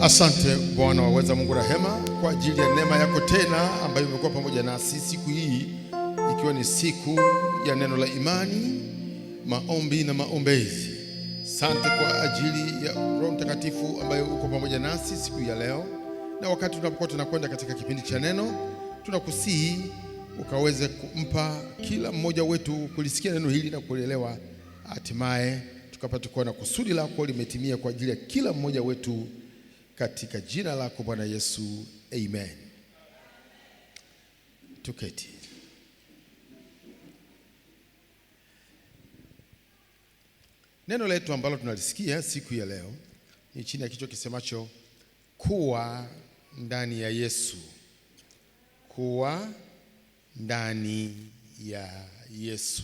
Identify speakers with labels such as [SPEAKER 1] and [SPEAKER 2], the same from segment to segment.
[SPEAKER 1] Asante Bwana waweza Mungu rehema kwa ajili ya neema yako tena ambayo imekuwa pamoja nasi siku hii, ikiwa ni siku ya neno la imani, maombi na maombezi. Asante kwa ajili ya Roho Mtakatifu ambayo uko pamoja nasi siku ya leo, na wakati tunapokuwa tunakwenda katika kipindi cha neno, tunakusihi ukaweze kumpa kila mmoja wetu kulisikia neno hili na kulielewa, hatimaye tukapata kuona kusudi lako limetimia kwa ajili ya kila mmoja wetu, katika jina lako Bwana Yesu, amen. Tuketi. Neno letu ambalo tunalisikia siku ya leo ni chini ya kichwa kisemacho kuwa ndani ya Yesu. Kuwa ndani ya Yesu.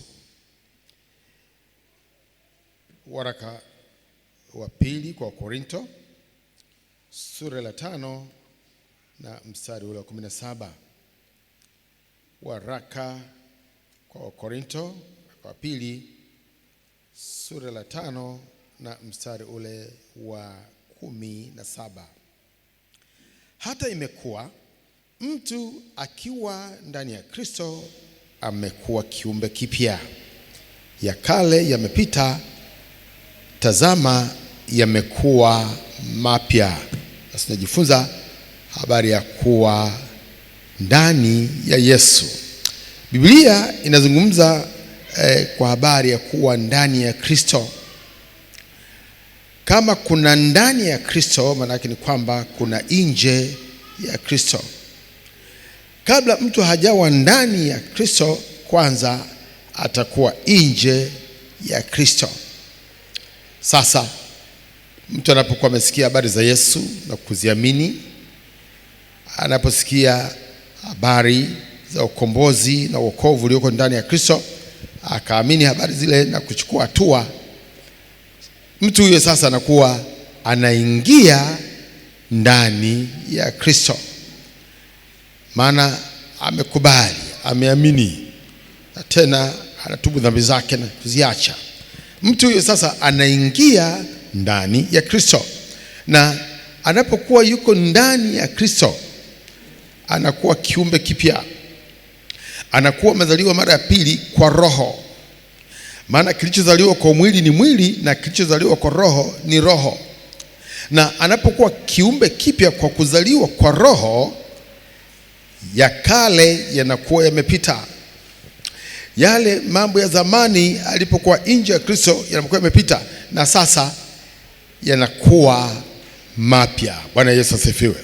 [SPEAKER 1] Waraka wa pili kwa Korinto sura la 5 na mstari ule wa 17. Waraka kwa Korinto wa pili sura la 5 na mstari ule wa 17. Hata imekuwa mtu akiwa ndani ya Kristo amekuwa kiumbe kipya, ya kale yamepita, tazama yamekuwa mapya. Sasa tunajifunza habari ya kuwa ndani ya Yesu. Biblia inazungumza kwa habari ya kuwa ndani ya Kristo. Kama kuna ndani ya Kristo, maana yake ni kwamba kuna nje ya Kristo. Kabla mtu hajawa ndani ya Kristo, kwanza atakuwa nje ya Kristo. Sasa mtu anapokuwa amesikia habari za Yesu na kuziamini, anaposikia habari za ukombozi na wokovu ulioko ndani ya Kristo, akaamini habari zile na kuchukua hatua, mtu huyo sasa anakuwa anaingia ndani ya Kristo. Maana amekubali, ameamini, na tena anatubu dhambi zake na kuziacha. Mtu huyo sasa anaingia ndani ya Kristo, na anapokuwa yuko ndani ya Kristo anakuwa kiumbe kipya, anakuwa amezaliwa mara ya pili kwa Roho. Maana kilichozaliwa kwa mwili ni mwili, na kilichozaliwa kwa Roho ni roho. Na anapokuwa kiumbe kipya kwa kuzaliwa kwa Roho, ya kale yanakuwa yamepita. Yale mambo ya zamani alipokuwa nje ya Kristo yanakuwa yamepita, na sasa yanakuwa mapya. Bwana Yesu asifiwe.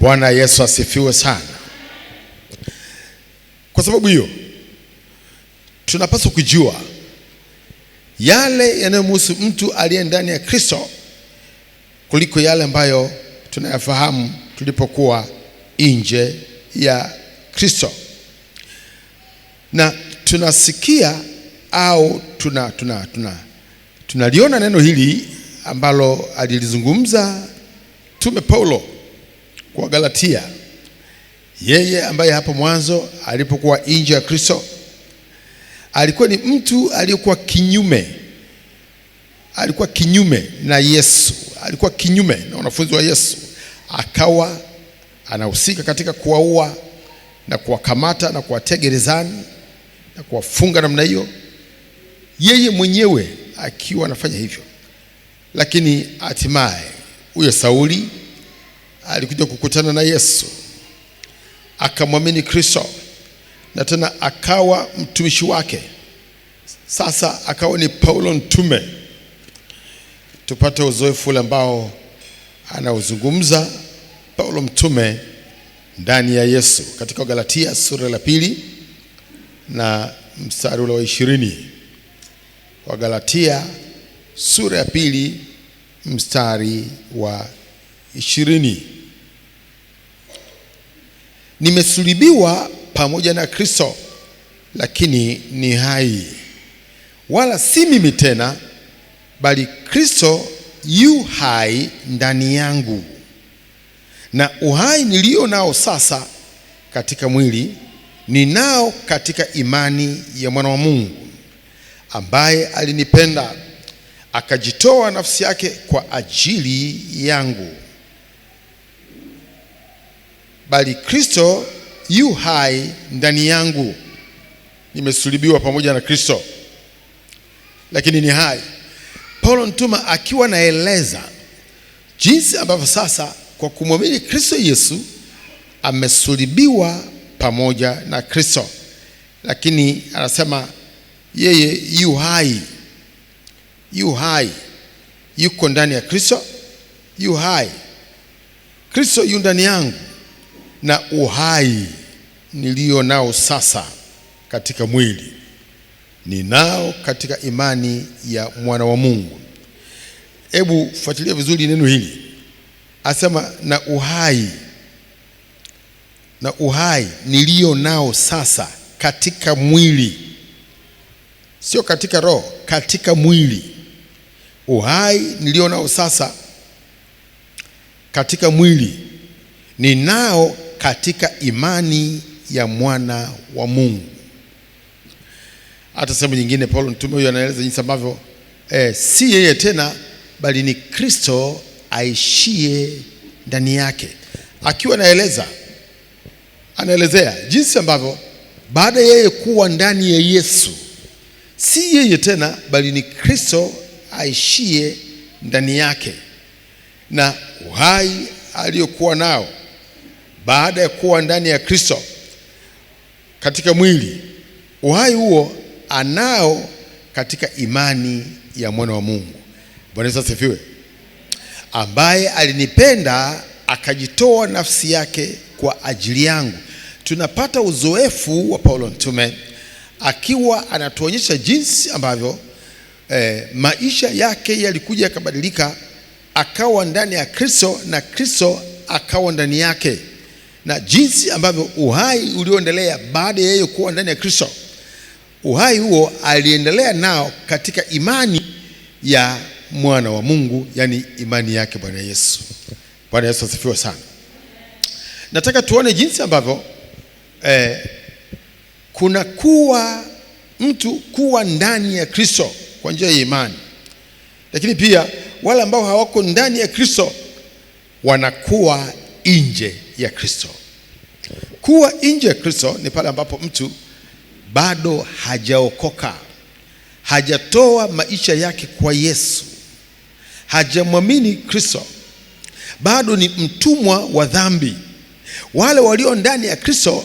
[SPEAKER 1] Bwana Yesu asifiwe sana. Kwa sababu hiyo tunapaswa kujua yale yanayomhusu mtu aliye ndani ya Kristo kuliko yale ambayo tunayafahamu tulipokuwa nje ya Kristo. Na tunasikia au tunaliona neno hili ambalo alilizungumza Mtume Paulo kwa Galatia. Yeye ambaye hapo mwanzo alipokuwa nje ya Kristo alikuwa ni mtu aliyekuwa kinyume. Alikuwa kinyume na Yesu, alikuwa kinyume na wanafunzi wa Yesu. Akawa anahusika katika kuwaua na kuwakamata na kuwatia gerezani na kuwafunga namna hiyo, yeye mwenyewe akiwa anafanya hivyo. Lakini hatimaye huyo Sauli alikuja kukutana na Yesu, akamwamini Kristo, na tena akawa mtumishi wake. Sasa akawa ni Paulo mtume. Tupate uzoefu ule ambao anauzungumza Paulo mtume ndani ya Yesu katika Galatia sura la 2 na mstari ule wa 20. Wa Galatia sura ya 2 mstari wa 20. Nimesulubiwa pamoja na Kristo, lakini ni hai, wala si mimi tena, bali Kristo yu hai ndani yangu. Na uhai nilio nao sasa katika mwili, ninao katika imani ya mwana wa Mungu, ambaye alinipenda akajitoa nafsi yake kwa ajili yangu. bali Kristo yu hai ndani yangu. Nimesulubiwa pamoja na Kristo, lakini ni hai. Paulo mtume akiwa naeleza jinsi ambavyo sasa kwa kumwamini Kristo Yesu amesulubiwa pamoja na Kristo, lakini anasema yeye yu hai, yuko ndani ya Kristo, yu hai. Kristo yu ndani yangu, na uhai nilio nao sasa katika mwili ninao katika imani ya mwana wa Mungu. Hebu fuatilia vizuri neno hili. Asema na uhai nilio nao sasa katika mwili, sio katika roho, katika mwili. Uhai nilio nao sasa katika mwili ninao katika imani ya mwana wa Mungu. Hata sehemu nyingine Paulo mtume huyu anaeleza jinsi ambavyo si yeye tena bali ni Kristo aishie ndani yake. Akiwa anaelezea jinsi ambavyo baada yeye kuwa ndani ya Yesu, si yeye tena bali ni Kristo aishie ndani yake, na uhai aliyokuwa nao baada ya kuwa ndani ya Kristo katika mwili, uhai huo anao katika imani ya mwana wa Mungu. Bwana Yesu asifiwe. Ambaye alinipenda akajitoa nafsi yake kwa ajili yangu. Tunapata uzoefu wa Paulo mtume akiwa anatuonyesha jinsi ambavyo maisha yake yalikuja yakabadilika, akawa ndani ya Kristo na Kristo akawa ndani yake, na jinsi ambavyo uhai ulioendelea baada ya yeye kuwa ndani ya Kristo, uhai huo aliendelea nao katika imani ya mwana wa Mungu, yani imani yake Bwana Yesu. Bwana Yesu asifiwe sana. Nataka tuone jinsi ambavyo kuna kuwa mtu kuwa ndani ya Kristo kwa njia ya imani, lakini pia wale ambao hawako ndani ya Kristo wanakuwa nje ya Kristo. Kuwa nje ya Kristo ni pale ambapo mtu bado hajaokoka, hajatoa maisha yake kwa Yesu, hajamwamini Kristo, bado ni mtumwa wa dhambi. Wale walio ndani ya Kristo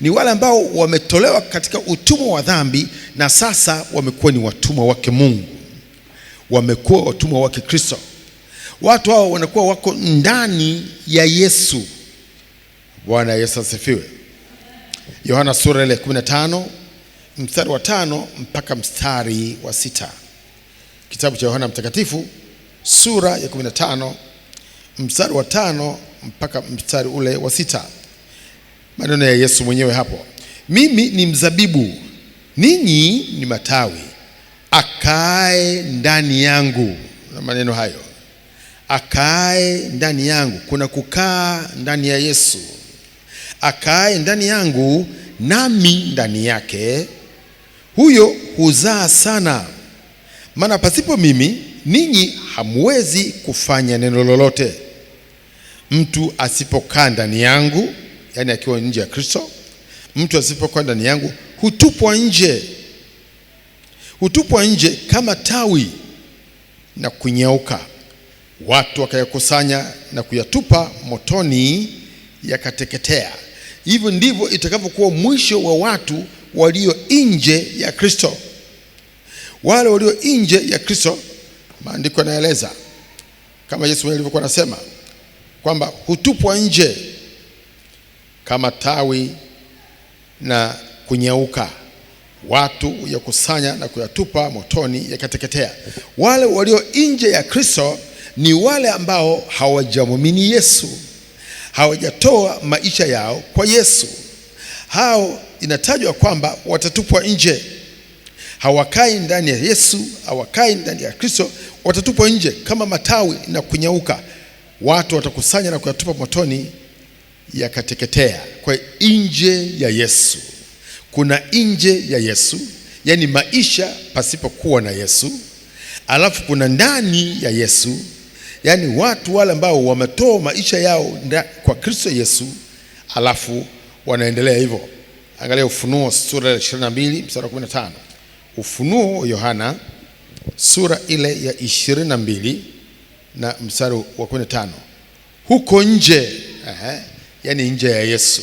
[SPEAKER 1] ni wale ambao wametolewa katika utumwa wa dhambi na sasa wamekuwa ni watumwa wake Mungu, wamekuwa watumwa wake Kristo. Watu hao wanakuwa wako ndani ya Yesu. Bwana Yesu asifiwe. Yohana sura ile 15 mstari wa 5 mpaka mstari wa 6. Kitabu cha Yohana mtakatifu sura ya 15 mstari wa 5 mpaka mstari ule wa 6. Maneno ya Yesu mwenyewe hapo. Mimi ni mzabibu, ninyi ni matawi. Akae ndani yangu. Na maneno hayo, akae ndani yangu, kuna kukaa ndani ya Yesu. Akae ndani yangu nami ndani yake, huyo huzaa sana, maana pasipo mimi ninyi hamwezi kufanya neno lolote. Mtu asipokaa ndani yangu, yani akiwa nje ya Kristo, mtu asipokaa ndani yangu hutupwa nje kama tawi na kunyauka. Watu wakayakusanya na kuyatupa motoni yakateketea. Hivyo ndivyo itakavyokuwa mwisho wa watu walio nje ya Kristo. Wale walio nje ya Kristo, maandiko yanaeleza kama Yesu mwenyewe alivyokuwa anasema kwamba hutupwa nje kama tawi na kunyauka. Watu yakusanya na kuyatupa motoni yakateketea. Wale walio nje ya Kristo ni wale ambao hawajamwamini Yesu, hawajatoa maisha yao kwa Yesu. Hao inatajwa kwamba watatupwa nje. Hawakai ndani ya Yesu, hawakai ndani ya Kristo, watatupwa nje kama matawi na kunyauka. Watu watakusanya na kuyatupa motoni yakateketea. Kwa nje ya Yesu. Kuna nje ya Yesu, yani maisha pasipokuwa na Yesu. Alafu kuna ndani ya Yesu, yani watu wale ambao wametoa maisha yao kwa Kristo Yesu, halafu wanaendelea hivyo. Angalia Ufunuo sura ya 22 mstari wa 15. Ufunuo Yohana sura ile ya 22 na mstari wa 15. Huko nje, yani nje ya Yesu,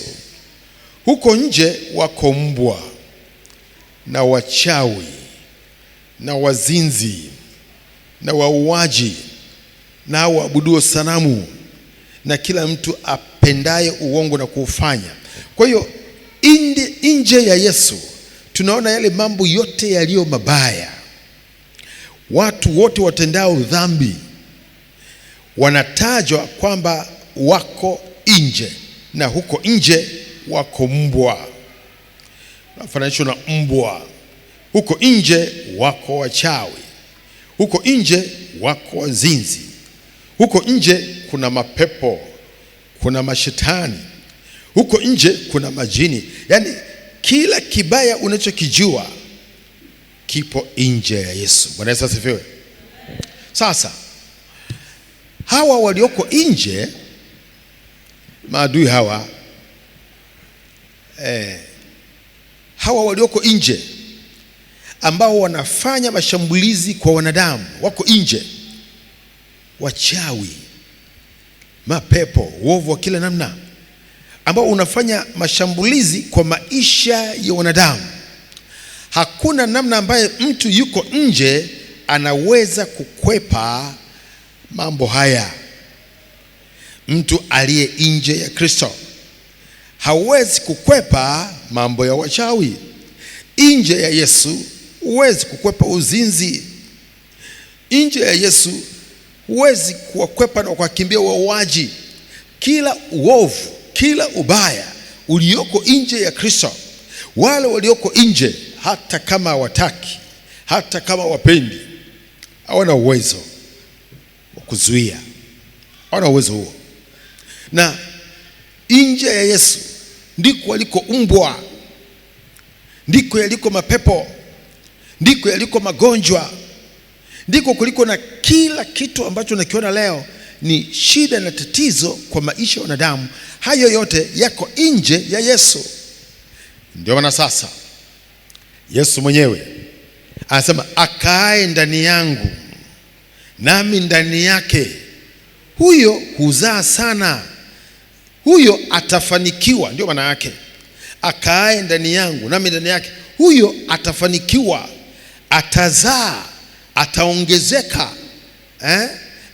[SPEAKER 1] huko nje wako mbwa na wachawi na wazinzi na wauaji na waabuduo sanamu na kila mtu apendaye uongo na kuufanya. Kwa hiyo nje ya Yesu tunaona yale mambo yote yaliyo mabaya. Watu wote watendao dhambi wanatajwa kwamba wako nje, na huko nje wako mbwa, nafananishwa na mbwa. Huko nje wako wachawi, huko nje wako wazinzi, huko nje kuna mapepo, kuna mashetani, huko nje kuna majini. Yani kila kibaya unachokijua kipo nje ya Yesu. Bwana Yesu asifiwe. Sasa hawa walioko nje, maadui hawa, hawa walioko nje ambao wanafanya mashambulizi kwa wanadamu, wako nje. Wachawi, mapepo, uovu wa kila namna ambao unafanya mashambulizi kwa maisha ya wanadamu. Hakuna namna ambaye mtu yuko nje anaweza kukwepa mambo haya. Mtu aliye nje ya Kristo hawezi kukwepa mambo ya wachawi. Nje ya Yesu huwezi kukwepa uzinzi. Nje ya Yesu huwezi kuwakwepa na kukimbia wauaji. Kila uovu, kila ubaya ulioko nje ya Kristo, wale walioko nje, hata kama hawataki, hata kama wapendi, hawana uwezo wa kuzuia, hawana uwezo huo. Na nje ya Yesu ndiko yaliko mbwa, ndiko yaliko mapepo, ndiko yaliko magonjwa, ndiko kuliko na kila kitu ambacho nakiona leo ni shida na tatizo kwa maisha ya wanadamu. Hayo yote yako nje ya Yesu. Ndio maana sasa Yesu mwenyewe anasema, akae ndani yangu nami ndani yake, huyo huzaa sana, huyo atafanikiwa. Ndio maana yake, akae ndani yangu nami ndani yake, huyo atafanikiwa, atazaa, ataongezeka,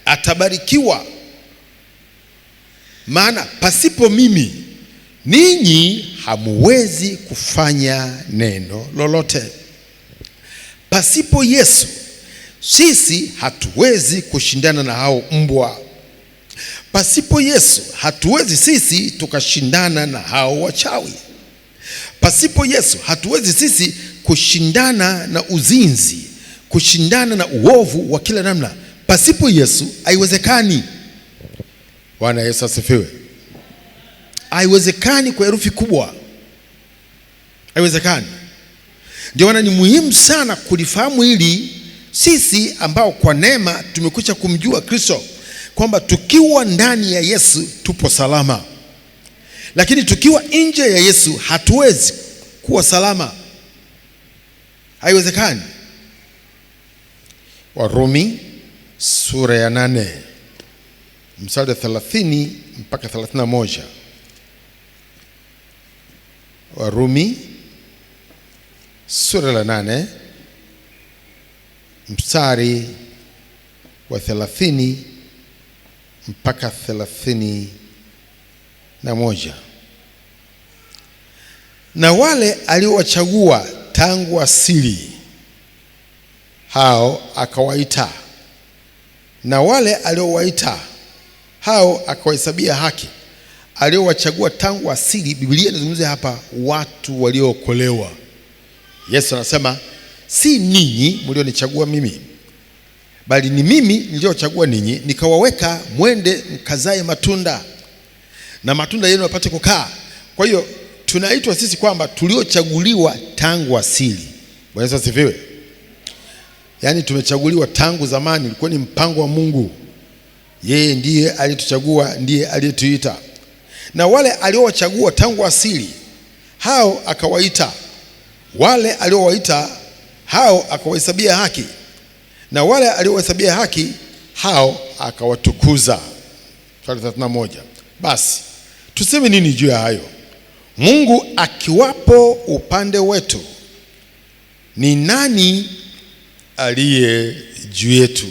[SPEAKER 1] atabarikiwa. Maana pasipo mimi ninyi hamuwezi kufanya neno lolote. Pasipo Yesu sisi hatuwezi kushindana na hao mbwa. Pasipo Yesu hatuwezi sisi tukashindana na hao wachawi. Pasipo Yesu hatuwezi sisi kushindana na uzinzi, kushindana na uovu wa kila namna. Pasipo Yesu haiwezekani. Bwana Yesu asifiwe. Haiwezekani kwa herufi kubwa, haiwezekani. Ndio maana ni muhimu sana kulifahamu hili, sisi ambao kwa neema tumekwisha kumjua Kristo, kwamba tukiwa ndani ya Yesu tupo salama, lakini tukiwa nje ya Yesu hatuwezi kuwa salama, haiwezekani. Warumi sura ya 8 mstari 30 mpaka 31. Warumi sura ya 8 mstari wa 30 mpaka 31. Na wale aliowachagua tangu asili, hao akawaita, na wale aliowaita, hao akawahesabia haki. Aliowachagua tangu asili, Biblia inazungumzia hapa watu waliookolewa. Yesu anasema, si ninyi mlionichagua mimi, bali ni mimi niliochagua ninyi, nikawaweka mwende mkazae matunda, na matunda yenu yapate kukaa. Kwa hiyo tunaitwa sisi kwamba tuliochaguliwa tangu asili. Bwana Yesu asifiwe. Yaani tumechaguliwa tangu zamani, ilikuwa ni mpango wa Mungu. Yeye ndiye alituchagua, ndiye aliyetuita. Na wale aliowachagua tangu asili, hao akawaita. Wale aliowaita, hao akawahesabia haki. Na wale aliowahesabia haki, hao akawatukuza. 31. Basi tuseme nini juu ya hayo? Mungu akiwapo upande wetu, ni nani aliye juu yetu?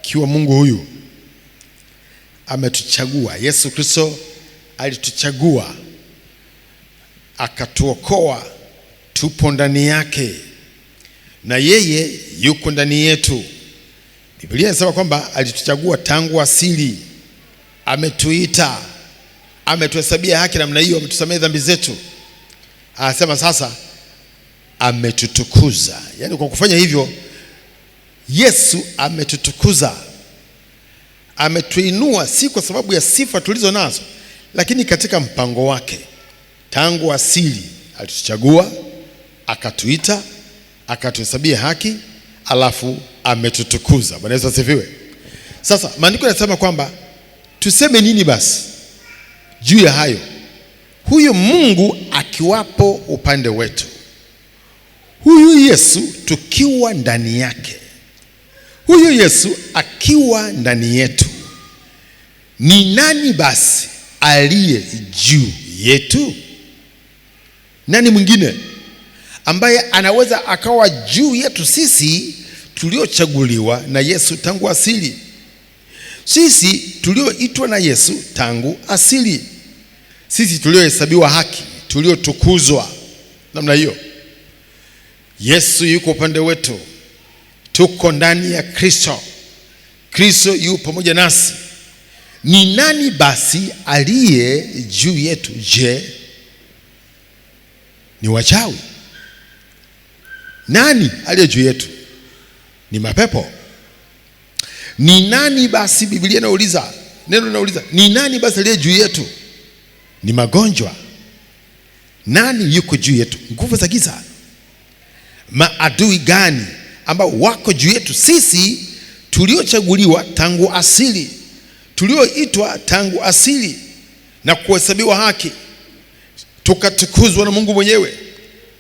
[SPEAKER 1] Kiwa Mungu huyu ametuchagua, Yesu Kristo alituchagua, akatuokoa, tupo ndani yake na yeye yuko ndani yetu. Biblia inasema kwamba alituchagua tangu asili, ametuita, ametuhesabia haki. Namna hiyo ametusamehe dhambi zetu. Anasema sasa ametutukuza. Yaani kwa kufanya hivyo Yesu ametutukuza, ametuinua, si kwa sababu ya sifa tulizo nazo, lakini katika mpango wake. Tangu asili alituchagua, akatuita, akatuhesabia haki, alafu ametutukuza. Bwana Yesu asifiwe. Sasa maandiko yanasema kwamba tuseme nini basi juu ya hayo? Huyo Mungu akiwapo upande wetu, huyu Yesu tukiwa ndani yake, huyu Yesu akiwa ndani yetu, ni nani basi aliye juu yetu? Nani mwingine ambaye anaweza akawa juu yetu sisi tuliochaguliwa na Yesu tangu asili, sisi tulioitwa na Yesu tangu asili, sisi tuliohesabiwa haki, tuliotukuzwa namna hiyo? Yesu yuko upande wetu, tuko ndani ya Kristo, Kristo yupo pamoja nasi. Ni nani basi aliye juu yetu? Je, ni wachawi? Nani aliye juu yetu? Ni mapepo? Ni nani basi? Biblia inauliza, neno linauliza, ni nani basi aliye juu yetu? Ni magonjwa? Nani yuko juu yetu? Nguvu za giza? Maadui gani ambao wako juu yetu sisi tuliochaguliwa tangu asili, tulioitwa tangu asili na kuhesabiwa haki, tukatukuzwa na Mungu mwenyewe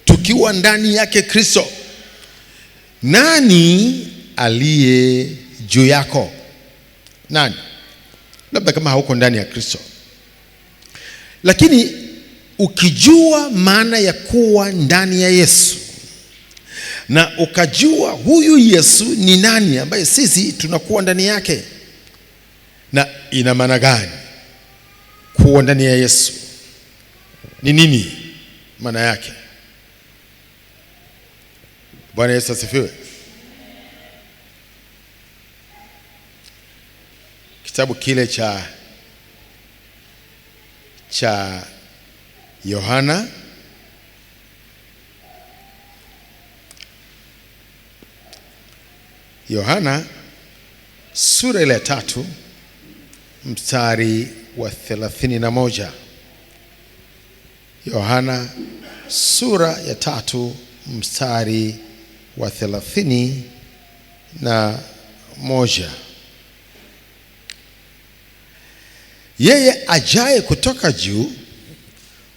[SPEAKER 1] tukiwa ndani yake Kristo? Nani aliye juu yako? Nani? Labda kama hauko ndani ya Kristo. Lakini ukijua maana ya kuwa ndani ya Yesu, na ukajua huyu Yesu ni nani ambaye sisi tunakuwa ndani yake, na ina maana gani kuwa ndani ya Yesu? Ni nini maana yake? Bwana Yesu asifiwe. Kitabu kile cha Yohana sura ile ya 3 mstari wa 31. Yohana sura ya 3 mstari wa 31. Yeye ajaye kutoka juu,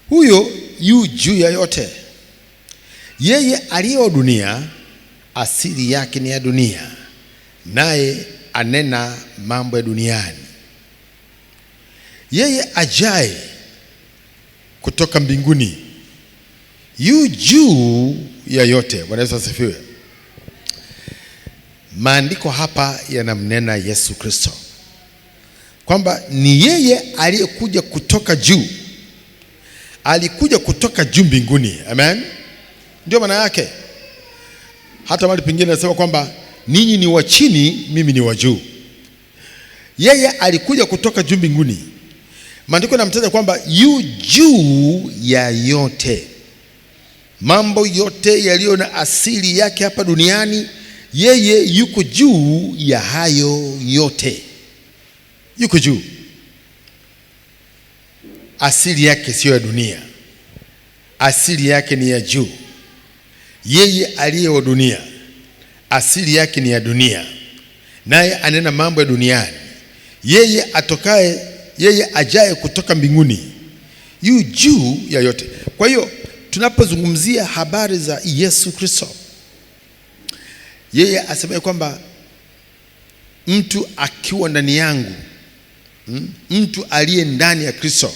[SPEAKER 1] huyo yu juu ya yote. Yeye aliye wa dunia, asili yake ni ya dunia, naye anena mambo ya duniani. Yeye ajaye kutoka mbinguni yu juu ya yote. Bwana Yesu asifiwe. Maandiko hapa yanamnena Yesu Kristo kwamba ni yeye aliyekuja kutoka juu, alikuja kutoka juu mbinguni. Amen. Ndio maana yake. Hata mahali pengine anasema kwamba ninyi ni wa chini, mimi ni wa juu. Yeye alikuja kutoka juu mbinguni. Maandiko yanamtaja kwamba yu juu ya yote. Mambo yote yaliyo na asili yake hapa duniani, yeye yuko juu ya hayo yote. Yuko juu. Asili yake sio ya dunia, asili yake ni ya juu. Yeye aliye wa dunia, asili yake ni ya dunia, naye anena mambo ya duniani. Yeye atokaye yeye ajaye kutoka mbinguni, yu juu ya yote. Kwa hiyo tunapozungumzia habari za Yesu Kristo, yeye asema kwamba mtu akiwa ndani yangu, mtu aliye ndani ya Kristo,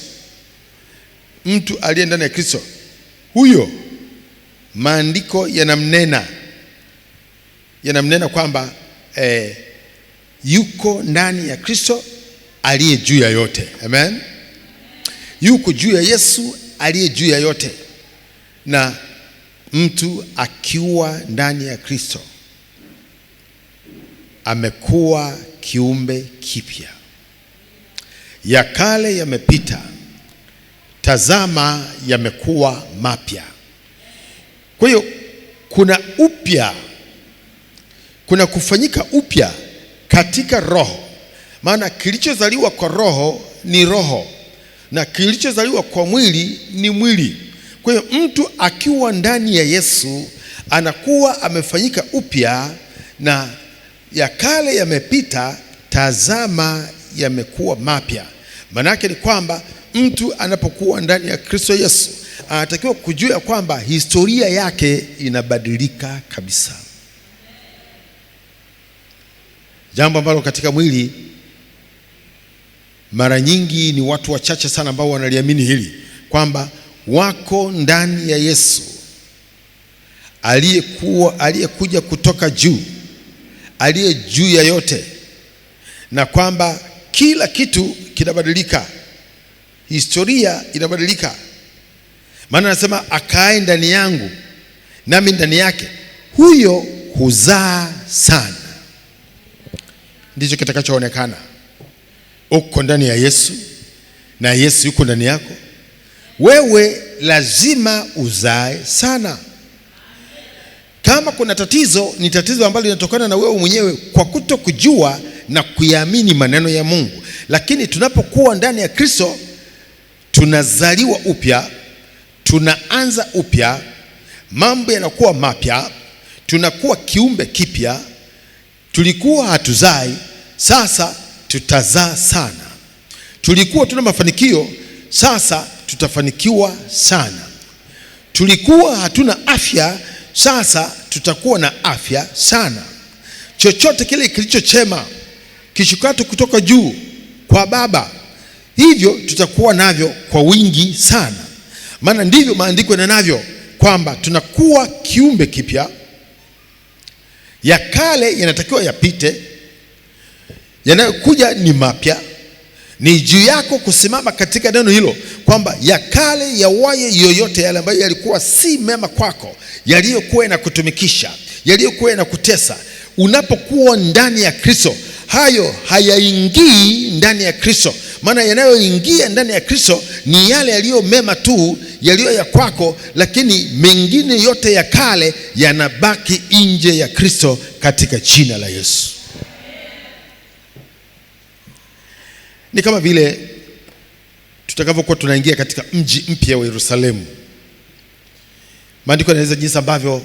[SPEAKER 1] mtu aliye ndani ya Kristo, huyo maandiko yanamnena kwamba yuko ndani ya Kristo aliye juu ya yote. Amen. Yuko juu ya Yesu aliye juu ya yote. Na mtu akiwa ndani ya Kristo amekuwa kiumbe kipya, ya kale yamepita, tazama yamekuwa mapya. Kwa hiyo kuna upya, kuna kufanyika upya katika roho. Maana kilichozaliwa kwa roho ni roho, na kilichozaliwa kwa mwili ni mwili. Kwa hiyo mtu akiwa ndani ya Yesu anakuwa amefanyika upya, na ya kale yamepita, tazama yamekuwa mapya. Maana yake ni kwamba mtu anapokuwa ndani ya Kristo Yesu anatakiwa kujua kwamba historia yake inabadilika kabisa. Jambo ambalo katika mwili mara nyingi ni watu wachache sana ambao wanaliamini hili, kwamba wako ndani ya Yesu aliyekuja kutoka juu, aliye juu ya yote, na kwamba kila kitu kinabadilika, historia inabadilika. Maana anasema akae ndani yangu nami ndani yake, huyo huzaa sana. Ndicho kitakachoonekana. Uko ndani ya Yesu na Yesu yuko ndani yako, wewe lazima uzae sana. Kama kuna tatizo, ni tatizo ambalo linatokana na wewe mwenyewe kwa kutokujua na kuyaamini maneno ya Mungu. Lakini tunapokuwa ndani ya Kristo, tunazaliwa upya, tunaanza upya, mambo yanakuwa mapya, tunakuwa kiumbe kipya. Tulikuwa hatuzai, sasa tutazaa sana. Tulikuwa tuna mafanikio, sasa tutafanikiwa sana. Tulikuwa hatuna afya, sasa tutakuwa na afya sana. Chochote kile kilicho chema kishukato kutoka juu kwa Baba, hivyo tutakuwa navyo kwa wingi sana. Maana ndivyo maandiko yanavyo, kwamba tunakuwa kiumbe kipya. Ya kale yanatakiwa yapite, yanayokuja ni mapya. Ni juu yako kusimama katika neno hilo, kwamba ya kale yawaye yoyote yale ambayo yalikuwa si mema kwako, yaliyokuwa yanakutumikisha, yaliyokuwa yanakutesa. Unapokuwa ndani ya Kristo, hayo hayaingii ndani ya Kristo. Maana yanayoingia ndani ya Kristo ni yale yaliyo mema tu, yaliyo ya kwako, lakini mengine yote ya kale yanabaki nje ya Kristo, katika jina la Yesu. Ni kama vile tutakavyokuwa tunaingia katika mji mpya wa Yerusalemu. Maandiko yanaeleza jinsi ambavyo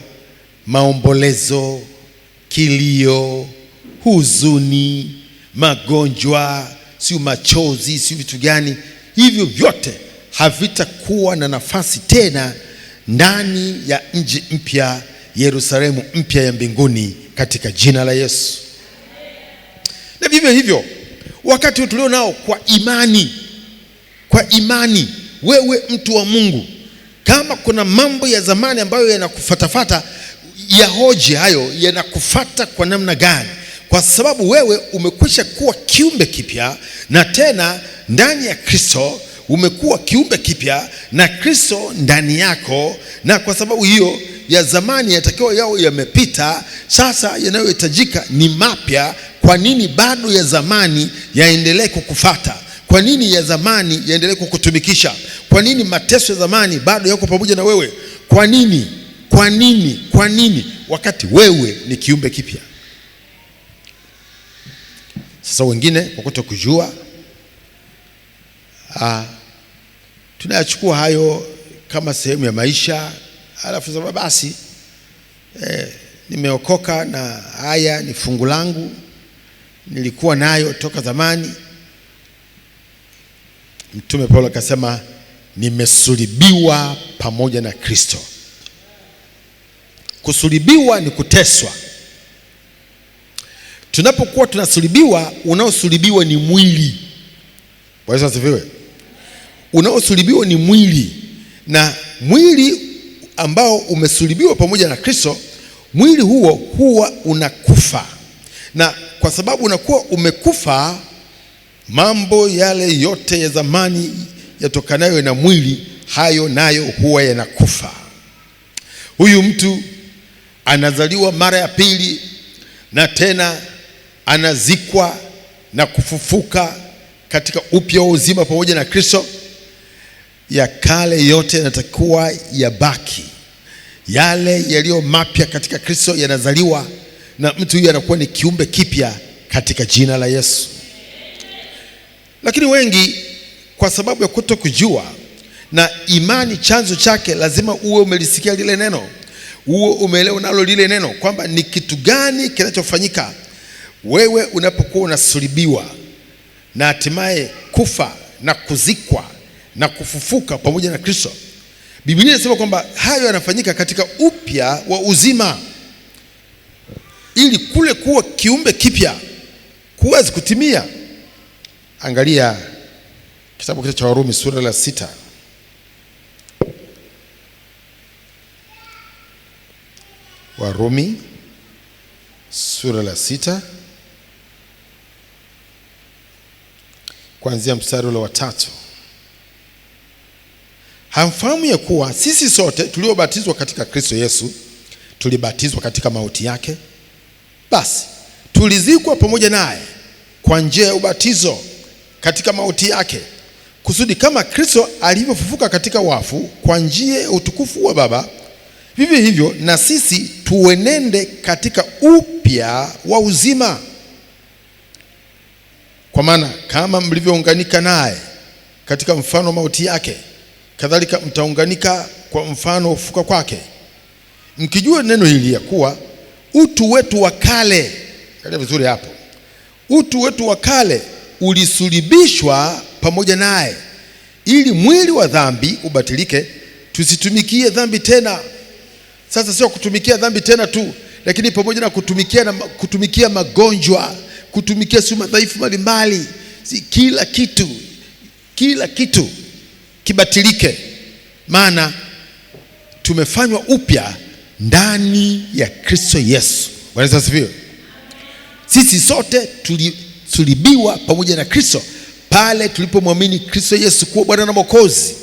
[SPEAKER 1] maombolezo, kilio, huzuni, magonjwa, si machozi, si vitu gani, hivyo vyote havitakuwa na nafasi tena ndani ya mji mpya, Yerusalemu mpya ya mbinguni, katika jina la Yesu. Na vivyo hivyo wakati tulio nao kwa imani, wewe mtu wa Mungu, kama kuna mambo ya zamani ambayo yanakufatafata, yahoji hayo yanakufata kwa namna gani? Kwa sababu wewe umekwisha kuwa kiumbe kipya, na tena ndani ya Kristo umekuwa kiumbe kipya, na Kristo ndani yako. Na kwa sababu hiyo, ya zamani yatakiwa yao yamepita, sasa yanayohitajika ni mapya. Kwa nini bado ya zamani yaendelee kukufata? Kwa nini ya zamani yaendelee kukutumikisha? Kwa nini mateso ya zamani bado yako pamoja na wewe? Kwa nini wakati wewe ni kiumbe kipya? Sasa wengine kwa kutokujua, tunayachukua hayo kama sehemu ya maisha, alafu sema basi nimeokoka na haya ni fungu langu, nilikuwa nayo toka zamani. Mtume Paulo akasema nimesulubiwa pamoja na Kristo. Kusulubiwa ni kuteswa. Tunapokuwa tunasulubiwa, unaosulubiwa ni mwili. Bwana asifiwe. Unaosulubiwa ni mwili, na mwili ambao umesulubiwa pamoja na Kristo, mwili huo huwa unakufa, na kwa sababu unakuwa umekufa, mambo yale yote ya zamani yatokanayo na mwili, hayo nayo huwa yanakufa. Huyu mtu anazaliwa mara ya pili, na tena anazikwa na kufufuka katika upya wa uzima pamoja na Kristo. Ya kale yote yanatakiwa yabaki, yale yaliyo mapya katika Kristo yanazaliwa, na mtu huyu anakuwa ni kiumbe kipya katika jina la Yesu. Lakini wengi kwa sababu ya kutokujua na imani chanzo chake, lazima uwe umelisikia lile neno, uwe umeelewa nalo lile neno, kwamba ni kitu gani kinachofanyika wewe unapokuwa unasulubiwa na hatimaye kufa na kuzikwa na kufufuka pamoja na Kristo. Biblia inasema kwamba hayo yanafanyika katika upya wa uzima, ili kule kuwa kiumbe kipya kuweze kutimia. Angalia kitabu cha Warumi sura la 6. Warumi sura la 6 kuanzia mstari wa 3. Hamfahamu ya kuwa sisi sote tuliobatizwa katika Kristo Yesu tulibatizwa katika mauti yake? Basi tulizikwa pamoja naye kwa njia ya ubatizo katika mauti yake, kusudi kama Kristo alivyofufuka katika wafu kwa njia ya utukufu wa Baba, vivyo hivyo na sisi tuenende katika upya wa uzima. Kwa maana kama mlivyounganika naye katika mfano wa mauti yake, kadhalika mtaunganika kwa mfano wa kufufuka kwake, mkijua neno hili ya kuwa utu wetu wa kale, angalia vizuri hapo, utu wetu wa kale ulisulubishwa pamoja naye, ili mwili wa dhambi ubatilike, tusitumikie dhambi tena. Sasa sio kutumikia dhambi tena tu, lakini pamoja na kutumikia magonjwa, kutumikia madhaifu mbalimbali, kila kitu kibatilike, maana tumefanywa upya ndani ya Kristo Yesu. Bwana asifiwe. Sisi sote tulisulubiwa pamoja na Kristo pale tulipomwamini Kristo Yesu kuwa Bwana na Mwokozi.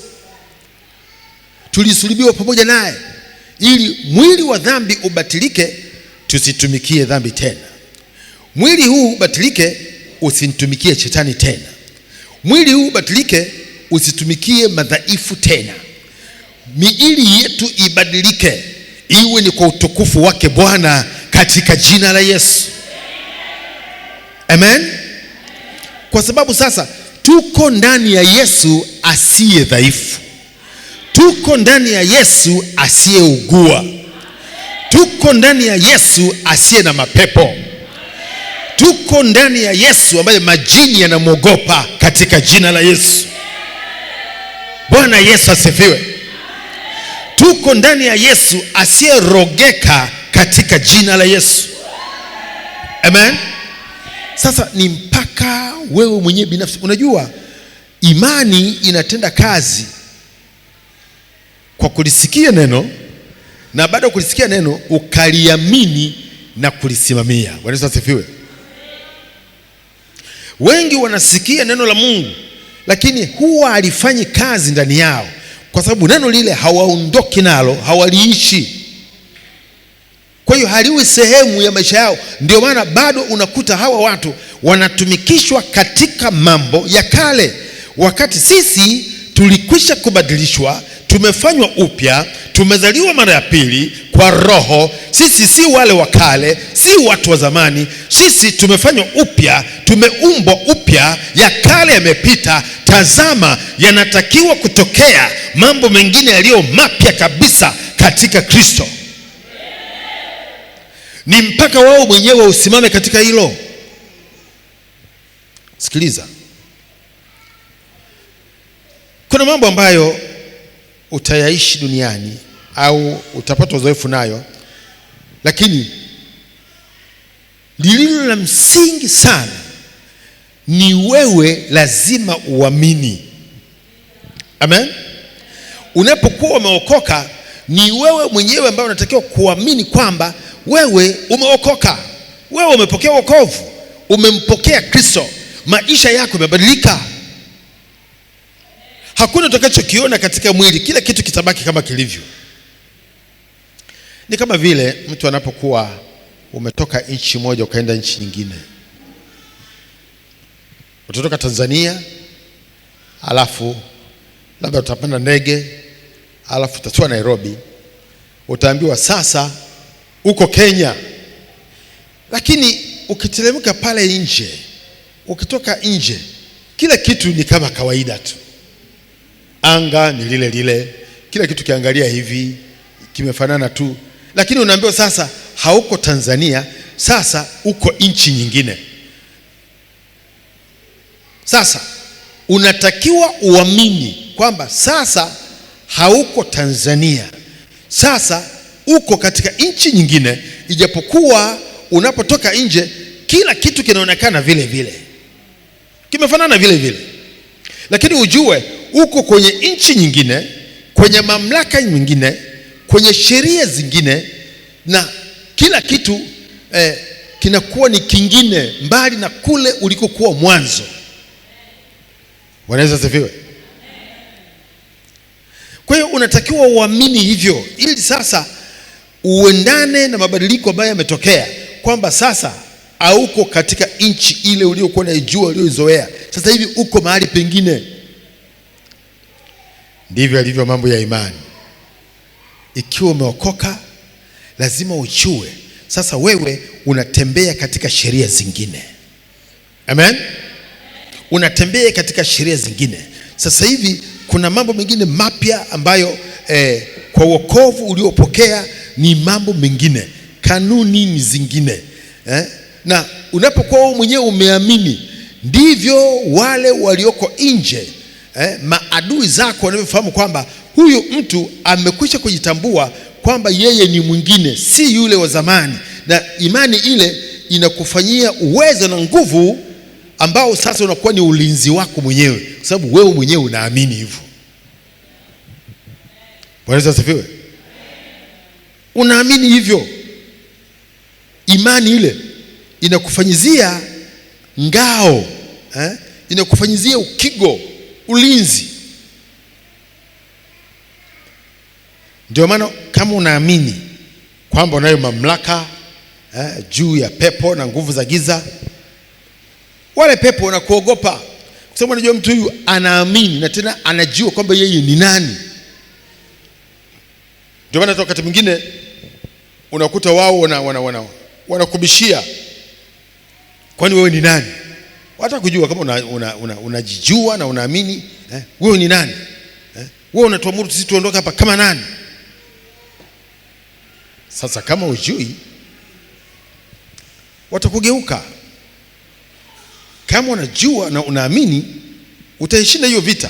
[SPEAKER 1] Tulisulubiwa pamoja naye ili mwili wa dhambi ubatilike, tusitumikie dhambi tena. Mwili huu ubatilike, usimtumikie shetani tena. Mwili huu ubatilike, usitumikie madhaifu tena. Miili yetu ibadilike, iwe ni kwa utukufu wake Bwana, katika jina la Yesu. Amen. Kwa sababu sasa tuko ndani ya Yesu asiye dhaifu, tuko ndani ya Yesu asiyeugua, tuko ndani ya Yesu asiye na mapepo, tuko ndani ya Yesu ambaye majini yanamwogopa katika jina la Yesu. Bwana Yesu asifiwe. Tuko ndani ya Yesu asiyerogeka katika jina la Yesu. Amen. Sasa ni mpaka wewe mwenyewe binafsi. Unajua imani inatenda kazi kwa kulisikia neno, na baada ya kulisikia neno ukaliamini na kulisimamia. Bwana Yesu asifiwe. Wengi wanasikia neno la Mungu, lakini huwa halifanyi kazi ndani yao, kwa sababu neno lile hawaondoki nalo, hawaliishi. Kwa hiyo haliwi sehemu ya maisha yao. Ndio maana bado unakuta hawa watu wanatumikishwa katika mambo ya kale, wakati sisi tulikwisha kubadilishwa, tumefanywa upya, tumezaliwa mara ya pili kwa Roho. Sisi si wale wa kale, si watu wa zamani. Sisi tumefanywa upya, tumeumbwa upya. Ya kale yamepita, tazama yanatakiwa kutokea mambo mengine yaliyo mapya kabisa katika Kristo. Ni mpaka wao mwenyewe usimame katika hilo. Sikiliza, Kuna mambo ambayo utayaishi duniani au utapata uzoefu nayo, lakini lililo la msingi sana ni wewe lazima uamini. Amen. Unapokuwa umeokoka, ni wewe mwenyewe ambaye unatakiwa kuamini kwamba wewe umeokoka, wewe umepokea wokovu, umempokea Kristo, maisha yako yamebadilika. Hakuna utakachokiona katika mwili, kila kitu kitabaki kama kilivyo. Ni kama vile mtu anapokuwa umetoka nchi moja ukaenda nchi nyingine. Utatoka Tanzania, alafu labda utapanda ndege, alafu utatua Nairobi, utaambiwa sasa uko Kenya. Lakini ukiteremka pale nje, ukitoka nje, kila kitu ni kama kawaida tu. Anga ni lile lile, kila kitu kiangalia hivi kimefanana tu. Lakini unaambiwa sasa hauko Tanzania, sasa uko nchi nyingine. Sasa unatakiwa uamini kwamba sasa hauko Tanzania, sasa uko katika nchi nyingine, ijapokuwa unapotoka nje kila kitu kinaonekana vile vile, kimefanana vile vile. Lakini ujue uko kwenye nchi nyingine, kwenye mamlaka nyingine, kwenye sheria zingine, na kila kitu kinakuwa ni kingine mbali na kule ulikokuwa mwanzo. Wanaweza sifiwe. Kwa hiyo unatakiwa uamini hivyo, ili sasa uendane na mabadiliko ambayo yametokea, kwamba sasa hauko katika nchi ile uliyokuwa unaijua, uliyoizoea. Sasa hivi uko mahali pengine. Ndivyo alivyo mambo ya imani. Ikiwa umeokoka, lazima ujue sasa wewe unatembea katika sheria zingine. Amen. Unatembea katika sheria zingine. Sasa hivi kuna mambo mengine mapya ambayo kwa wokovu uliopokea ni mambo mengine, kanuni ni zingine. Na unapokuwa wewe mwenyewe umeamini, ndivyo wale walioko nje, maadui zako wanavyofahamu kwamba huyu mtu amekwisha kujitambua kwamba yeye ni mwingine, si yule wa zamani. Na imani ile inakufanyia uwezo na nguvu ambao sasa unakuwa ni ulinzi wako mwenyewe, kwa sababu wewe mwenyewe unaamini hivyo. Bwana asifiwe. Unaamini hivyo. Imani ile inakufanyizia ngao, inakufanyizia ukigo, ulinzi. Ndio maana kama unaamini kwamba unayo mamlaka juu ya pepo na nguvu za giza, wale pepo wanakuogopa, kwa sababu anajua mtu huyu anaamini na tena anajua kwamba yeye ni nani. Ndio maana wakati mwingine unakuta wao wanakubishia, kwani wewe ni nani? Hata kujua kama unajijua na unaamini, wewe ni nani? Wewe unatuamuru sisi tuondoke hapa kama nani? Sasa kama ujui, watakugeuka. Kama unajua na unaamini, utaishinda hiyo vita.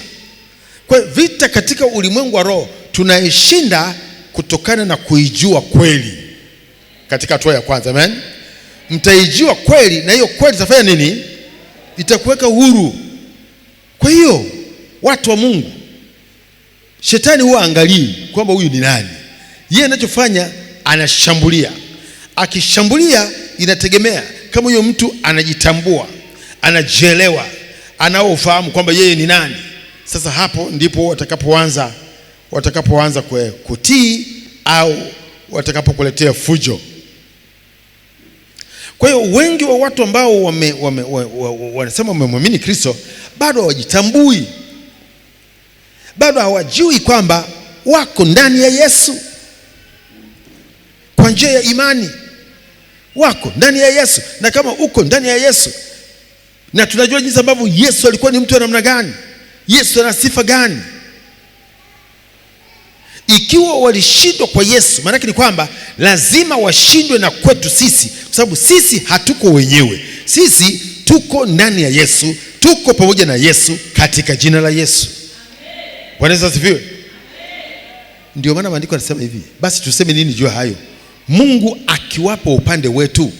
[SPEAKER 1] Kwa vita katika ulimwengu wa roho tunaishinda kutokana na kuijua kweli. Katika hatua ya kwanza, amen. Mtaijua kweli, na hiyo kweli itafanya nini? Itakuweka huru. Kwa hiyo watu wa Mungu, shetani huwa angalii kwamba huyu ni nani. Yeye anachofanya anashambulia. Akishambulia inategemea kama huyo mtu anajitambua, anajielewa, anaofahamu kwamba yeye ni nani. Sasa hapo ndipo watakapoanza kutii au watakapokuletea fujo. Kwa hiyo wengi wa watu ambao wanasema wamemwamini Kristo bado hawajitambui, bado hawajui kwamba wako ndani ya Yesu. Kwa njia ya imani wako ndani ya Yesu. Na kama uko ndani ya Yesu, na tunajua jinsi ambavyo Yesu alikuwa ni mtu wa namna gani, Yesu ana sifa gani. Ikiwa walishindwa kwa Yesu, maana ni kwamba lazima washindwe na kwetu sisi, kwa sababu sisi hatuko wenyewe. Sisi tuko ndani ya Yesu, tuko pamoja na Yesu katika jina la Yesu. Bwana Yesu asifiwe. Ndio maana maandiko yanasema hivi, basi tuseme nini juu hayo? Mungu akiwapo upande wetu,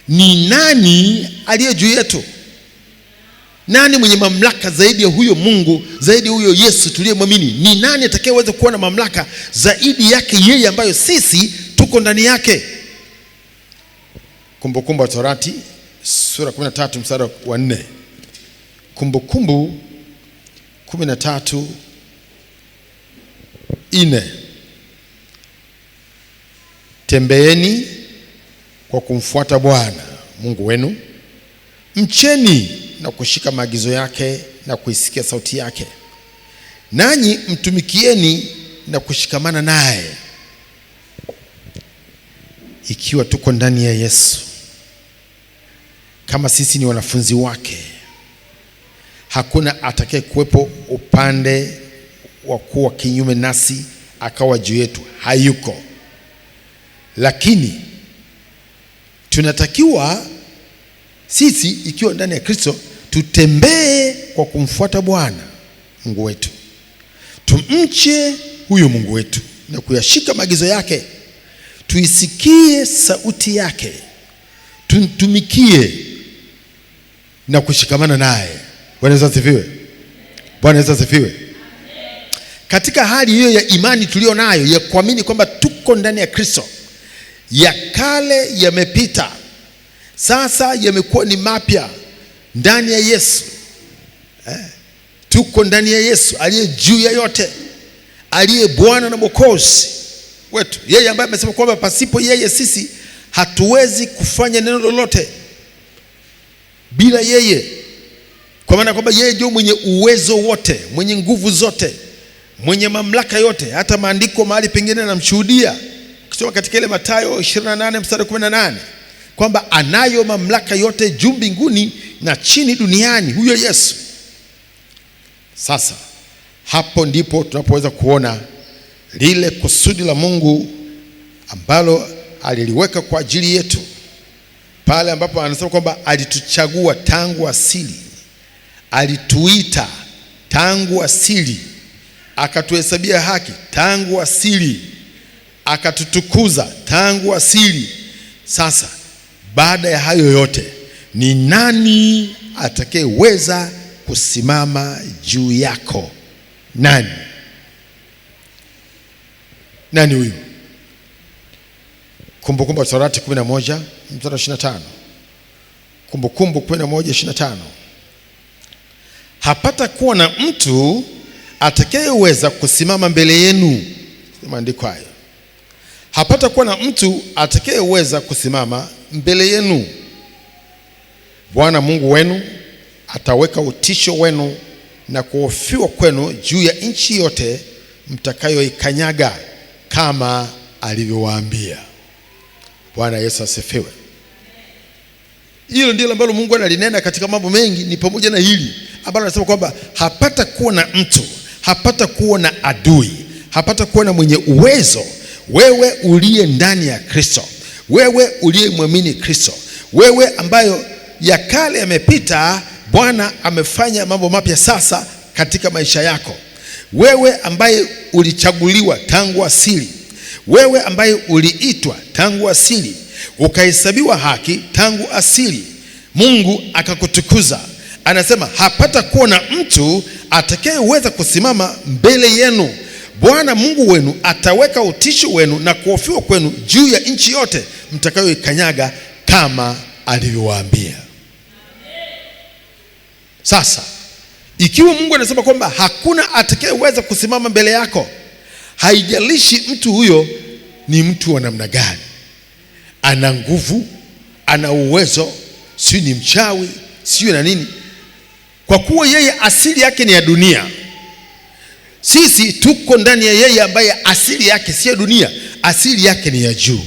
[SPEAKER 1] ni nani aliye juu yetu? Nani mwenye mamlaka zaidi ya huyo Mungu, zaidi ya huyo Yesu tuliyemwamini? Ni nani atakayeweza kuwa na mamlaka zaidi yake yeye ambayo sisi tuko ndani yake? Kumbukumbu la Torati sura 13 mstari wa 4. Kumbukumbu 13:4. Tembeeni kwa kumfuata Bwana Mungu wenu, mcheni na kushika maagizo yake na kuisikia sauti yake, nanyi mtumikieni na kushikamana naye. Ikiwa tuko ndani ya Yesu, kama sisi ni wanafunzi wake, hakuna atakaye kuwepo upande wa kuwa kinyume nasi akawa juu yetu, hayuko. Lakini tunatakiwa sisi, ikiwa ndani ya Kristo, tutembee kwa kumfuata Bwana Mungu wetu, tumche huyo Mungu wetu na kuyashika maagizo yake, tuisikie sauti yake, tumtumikie na kushikamana naye. Bwana Yesu asifiwe. Bwana Yesu asifiwe. Katika hali hiyo ya imani tulio nayo ya kuamini kwamba tuko ndani ya Kristo, ya kale yamepita, sasa yamekuwa ni mapya ndani ya Yesu. Tuko ndani ya Yesu aliye juu ya yote, aliye Bwana na Mwokozi wetu, yeye ambaye amesema kwamba pasipo yeye sisi hatuwezi kufanya neno lolote bila yeye, kwa maana kwamba yeye ndio mwenye uwezo wote, mwenye nguvu zote, mwenye mamlaka yote. Hata maandiko mahali pengine yanamshuhudia, ukisoma katika ile Mathayo 28 mstari 18, kwamba anayo mamlaka yote juu mbinguni na chini duniani, huyo Yesu. Sasa hapo ndipo tunapoweza kuona lile kusudi la Mungu ambalo aliliweka kwa ajili yetu, pale ambapo anasema kwamba alituchagua tangu asili, alituita tangu asili, akatuhesabia haki tangu asili, akatutukuza tangu asili. Sasa baada ya hayo yote, ni nani atakayeweza kusimama juu yako? Nani? Nani huyu? Kumbukumbu la Torati 11 mstari 25. Kumbukumbu 11:25. Hapata kuwa na mtu atakayeweza kusimama mbele yenu. Maandiko hayo. Hapata kuwa na mtu atakayeweza kusimama mbele yenu. Bwana Mungu wenu ataweka utisho wenu na kuhofiwa kwenu juu ya nchi yote mtakayoikanyaga, kama alivyowaambia. Bwana Yesu asifiwe. Hilo ndilo ambalo Mungu analinena katika mambo mengi, ni pamoja na hili ambalo anasema kwamba hapata kuwa na mtu, hapata kuwa na adui, hapata kuwa na mwenye uwezo. Wewe uliye ndani ya Kristo, wewe uliyemwamini Kristo, wewe ambayo ya kale yamepita, Bwana amefanya mambo mapya sasa katika maisha yako. Wewe ambaye ulichaguliwa tangu asili, wewe ambaye uliitwa tangu asili, ukahesabiwa haki tangu asili, Mungu akakutukuza. Anasema hapata kuwa na mtu atakayeweza kusimama mbele yenu. Bwana Mungu wenu ataweka utisho wenu na kuhofiwa kwenu juu ya nchi yote mtakayoikanyaga, kama alivyowaambia. Sasa ikiwa Mungu anasema kwamba hakuna atakayeweza kusimama mbele yako, haijalishi mtu huyo ni mtu wa namna gani, ana nguvu, ana uwezo, si ni mchawi, sio na nini, kwa kuwa yeye asili yake ni ya dunia. Sisi tuko ndani ya yeye ambaye asili yake si ya dunia, asili yake ni ya juu,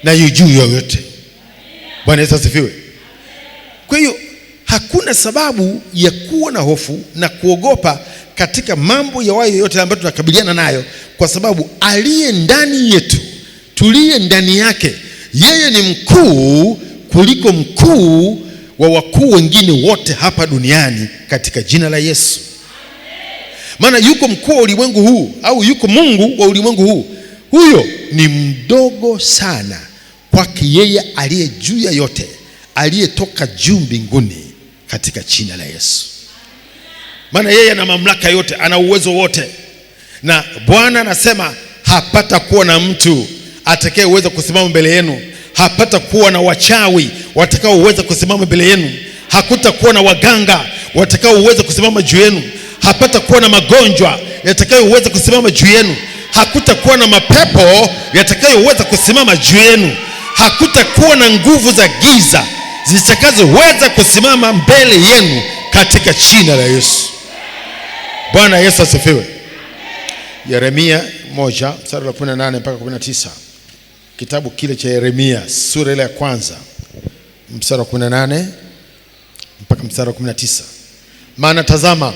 [SPEAKER 1] na yu juu yoyote. Bwana Yesu asifiwe. Kwa hiyo hakuna sababu ya kuwa na hofu na kuogopa katika mambo ya wayo yote ambayo tunakabiliana nayo, kwa sababu aliye ndani yetu, tuliye ndani yake, yeye ni mkuu kuliko mkuu wa wakuu wengine wote hapa duniani, katika jina la Yesu. Maana yuko mkuu wa ulimwengu huu, au yuko Mungu wa ulimwengu huu, huyo ni mdogo sana kwake yeye aliye juu ya yote, aliyetoka juu mbinguni, katika jina la Yesu. Maana yeye ana mamlaka yote, ana uwezo wote. Na Bwana anasema hapata kuwa na mtu atakayeweza kusimama mbele yenu. Hapata kuwa na wachawi watakaoweza kusimama mbele yenu. Hakutakuwa na waganga watakaoweza kusimama juu yenu. Hapata kuwa na magonjwa yatakayoweza kusimama juu yenu. Hakutakuwa na mapepo yatakayoweza kusimama juu yenu. Hakutakuwa na nguvu za giza zitakazoweza kusimama mbele yenu, katika jina la Yesu. Bwana Yesu asifiwe. Yeremia 1:18 mpaka 19. Kitabu kile cha Yeremia sura ile ya kwanza mstari wa 18 mpaka mstari wa 19. Maana tazama,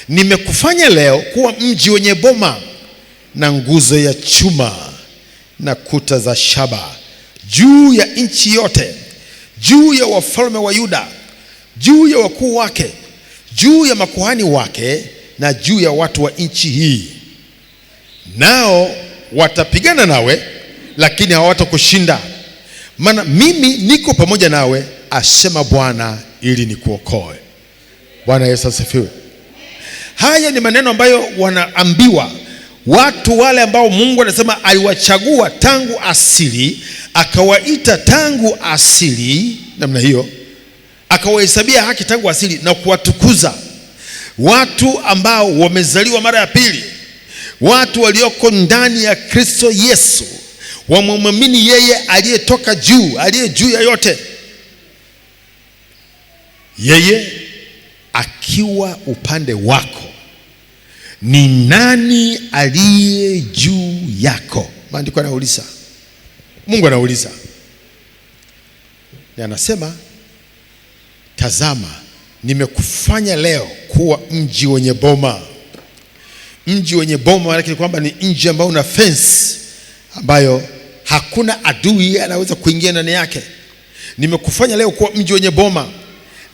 [SPEAKER 1] nimekufanya leo kuwa mji wenye boma na nguzo ya chuma na kuta za shaba juu ya nchi yote, juu ya wafalme wa Yuda, juu ya wakuu wake, juu ya makuhani wake, na juu ya watu wa nchi hii. Nao watapigana nawe, lakini hawatakushinda, maana mimi niko pamoja nawe, asema Bwana, ili nikuokoe. Bwana Yesu asifiwe. Haya ni maneno ambayo wanaambiwa watu wale ambao Mungu anasema aliwachagua tangu asili, akawaita tangu asili, namna hiyo akawahesabia haki tangu asili na kuwatukuza. Watu ambao wamezaliwa mara ya pili, watu walioko ndani ya Kristo Yesu, wamwamini yeye aliyetoka juu, aliye juu ya yote, yeye akiwa upande wako. Ni nani aliye juu yako? Maandiko yanauliza, Mungu anauliza, na anasema tazama, nimekufanya leo kuwa mji wenye boma. Mji wenye boma maana yake kwamba ni mji ambao una fence, ambayo hakuna adui anaweza kuingia ndani yake. Nimekufanya leo kuwa mji wenye boma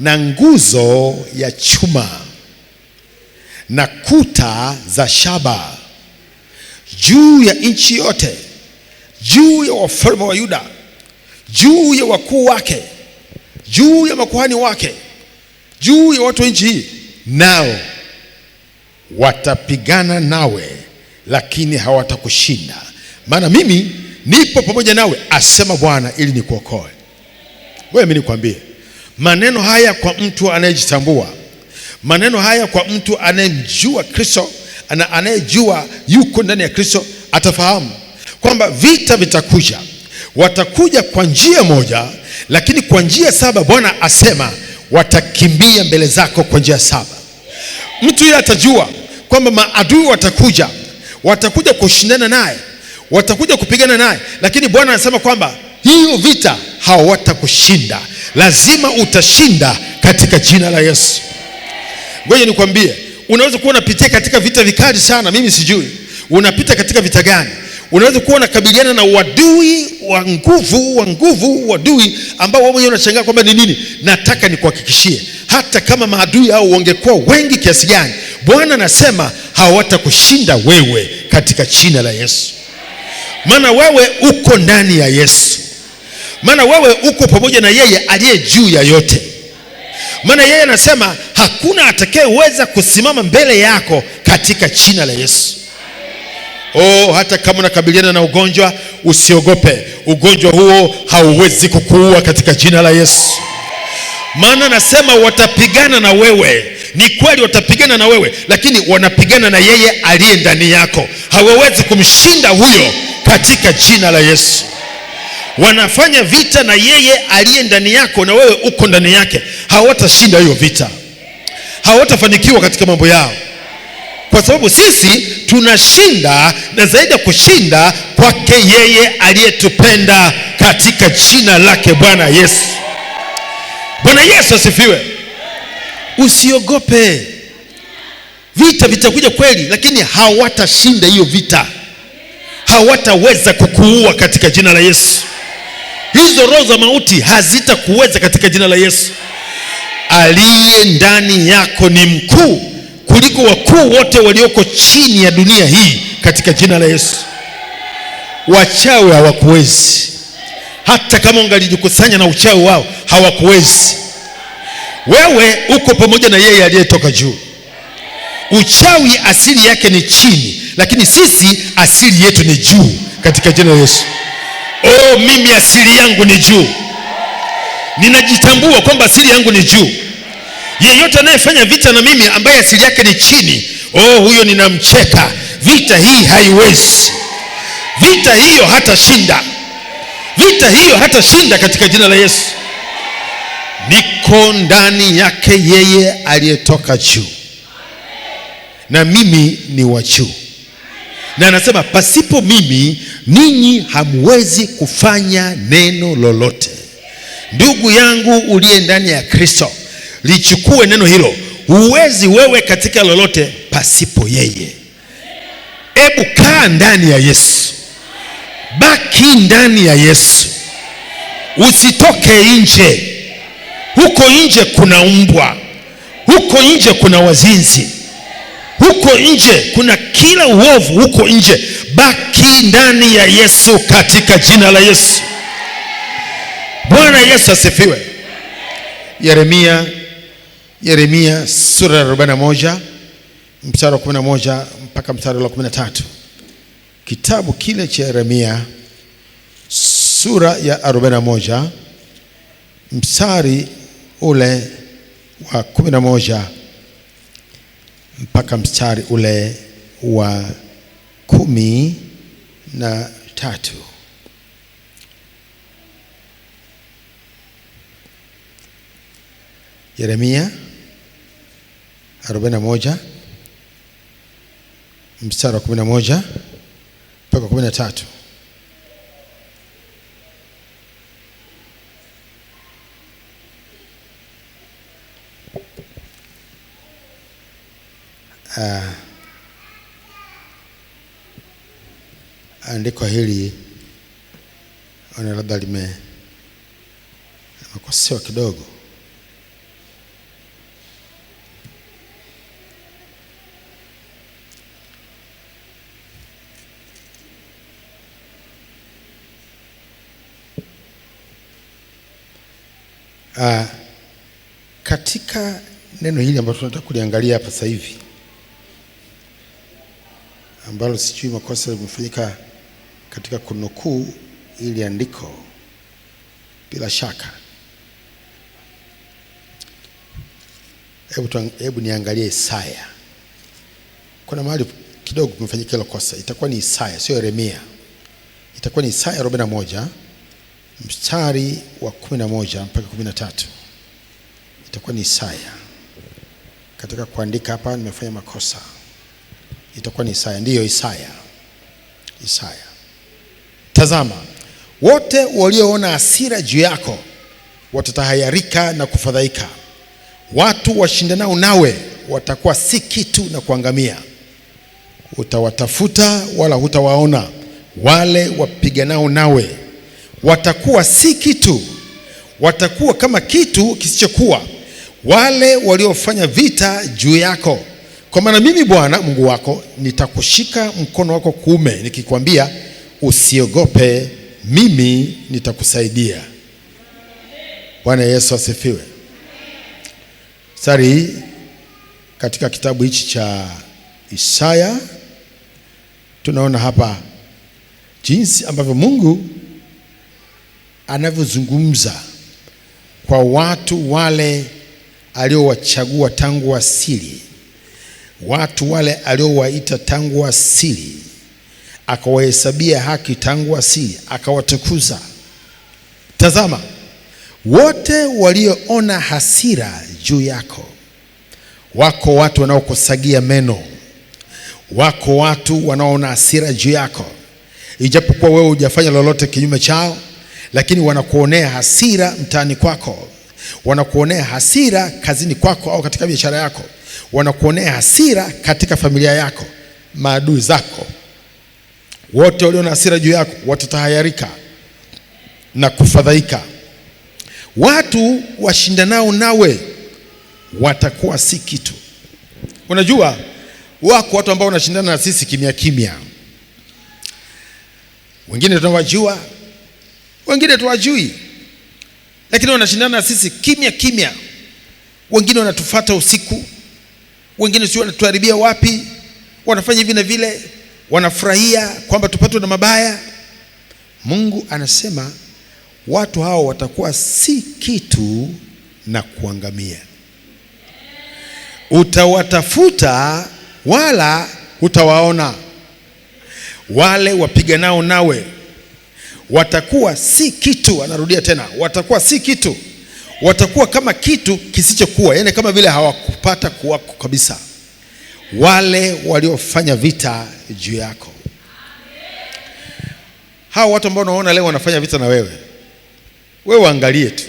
[SPEAKER 1] na nguzo ya chuma na kuta za shaba juu ya nchi yote, juu ya wafalme wa Yuda, juu ya wakuu wake, juu ya makuhani wake, juu ya watu wa nchi hii. Nao watapigana nawe, lakini hawatakushinda, maana mimi nipo pamoja nawe, asema Bwana, ili nikuokoe. Wewe mimi nikwambie, maneno haya kwa mtu anayejitambua, maneno haya kwa mtu anayemjua Kristo, anayejua yuko ndani ya Kristo, atafahamu kwamba vita vitakuja. Watakuja kwa njia moja, lakini kwa njia saba. Bwana asema watakimbia mbele zako kwa njia saba. Mtu yeye atajua kwamba maadui watakuja kushindana naye, watakuja kupigana naye, lakini Bwana anasema kwamba hiyo vita hawatakushinda. Lazima utashinda katika jina la Yesu. Ngoja nikwambie, unaweza kuwa unapitia katika vita vikali sana. Mimi sijui unapita katika vita gani. Unaweza kuwa unakabiliana na uadui wa nguvu, uadui ambao wewe mwenyewe unashangaa kwamba ni nini. Nataka nikuhakikishie, hata kama maadui hao wangekuwa wengi kiasi gani, Bwana anasema hawatakushinda wewe katika jina la Yesu. Maana wewe uko ndani ya Yesu. Maana wewe uko pamoja na yeye aliye juu ya yote. Maana yeye anasema hakuna atakayeweza kusimama mbele yako katika jina la Yesu. Hata kama unakabiliana na ugonjwa, usiogope. Ugonjwa huo hauwezi kukuua katika jina la Yesu. Maana anasema watapigana na wewe. Ni kweli watapigana na wewe, lakini wanapigana na yeye aliye ndani yako. Hawawezi kumshinda huyo katika jina la Yesu. Wanafanya vita na yeye aliye ndani yako, na wewe uko ndani yake. Hawatashinda hiyo vita, hawatafanikiwa katika mambo yao, kwa sababu sisi tunashinda, na zaidi ya kushinda, kwake yeye aliyetupenda, katika jina lake Bwana Yesu. Bwana Yesu asifiwe. Usiogope. Vita vitakuja kweli, lakini hawatashinda hiyo vita. Hawataweza kukuua katika jina la Yesu. Hizo roho za mauti hazitakuweza katika jina la Yesu. Aliye ndani yako ni mkuu kuliko wakuu wote walioko chini ya dunia hii katika jina la Yesu. Wachawi hawakuwezi. Hata kama ungalijikusanya na uchawi wao, hawakuwezi. Wewe uko pamoja na yeye aliyetoka juu. Uchawi asili yake ni chini, lakini sisi asili yetu ni juu katika jina la Yesu. Mimi asili yangu ni juu. Ninajitambua kwamba asili yangu ni juu. Yeyote anayefanya vita na mimi ambaye asili yake ni chini, huyo ninamcheka. Vita hii haiwezi. Vita hiyo hatashinda. Vita hiyo hatashinda katika jina la Yesu. Niko ndani yake yeye aliyetoka juu, na mimi ni wa juu. Na anasema pasipo mimi ninyi hamwezi kufanya neno lolote. Ndugu yangu uliye ndani ya Kristo, lichukue neno hilo. Huwezi wewe katika lolote pasipo yeye. Hebu kaa ndani ya Yesu. Baki ndani ya Yesu. Usitoke nje. Huko nje kuna mbwa. Huko nje kuna wazinzi. Huko nje kuna kila uovu huko nje. Baki ndani ya Yesu katika jina la Yesu. Bwana Yesu asifiwe. Yeremia sura ya 41 mstari wa 11 mpaka mstari wa 13. Kitabu kile cha Yeremia sura ya 41 mstari ule wa 11 mpaka mstari ule wa 13. Yeremia 41 mstari wa 11 mpaka 13. Andiko hili labda limekosewa kidogo. Katika neno hili ambalo tunataka kuliangalia hapa sasa hivi, ambalo sijui makosa yamefanyika katika kunukuu ili andiko, bila shaka hebu niangalie Isaya. Kuna mahali kidogo kumefanyika hilo kosa. Itakuwa ni Isaya, sio Yeremia. Itakuwa ni Isaya 41 mstari wa 11 mpaka 13. Itakuwa ni Isaya. Katika kuandika hapa nimefanya makosa. Itakuwa ni Isaya. Ndiyo, Isaya. Tazama, wote walioona hasira juu yako watatahayarika na kufadhaika. Watu washindanao nawe watakuwa si kitu na kuangamia. Utawatafuta wala hutawaona. Wale wapiganao nawe watakuwa si kitu, watakuwa kama kitu kisichokuwa, wale waliofanya vita juu yako. Kwa maana mimi Bwana Mungu wako nitakushika mkono wako kuume, nikikwambia usiogope, mimi nitakusaidia. Bwana Yesu asifiwe. Sari katika kitabu hichi cha Isaya tunaona hapa jinsi ambavyo Mungu anavyozungumza kwa watu wale aliowachagua tangu asili, watu wale aliowaita tangu asili, akawahesabia haki tangu asili, akawatukuza. Tazama, wote walioona hasira juu yako, wako watu wanaokusagia meno, wako watu wanaoona hasira juu yako, ijapokuwa wewe hujafanya lolote kinyume chao, lakini wanakuonea hasira mtaani kwako, wanakuonea hasira kazini kwako au katika biashara yako, wanakuonea hasira katika familia yako. Maadui zako wote walio na hasira juu yako watatahayarika na kufadhaika. Watu washindanao nawe watakuwa si kitu. Unajua wako watu ambao wanashindana na sisi kimya kimya. Wengine tunawajua, wengine tuwajui, lakini wanashindana na sisi kimya kimya. Wengine wanatufuata usiku, wengine sio wanatuharibia wapi, wanafanya hivi na vile, wanafurahia kwamba tupatwe na mabaya. Mungu anasema watu hao watakuwa si kitu na kuangamia. Utawatafuta wala utawaona. Wale wapiganao nawe watakuwa si kitu. Anarudia tena, watakuwa si kitu. Watakuwa kama kitu kisichokuwa, yaani kama vile hawakupata kuwako kabisa, wale waliofanya vita juu yako. Hao watu ambao unaona leo wanafanya vita na wewe waangalie tu,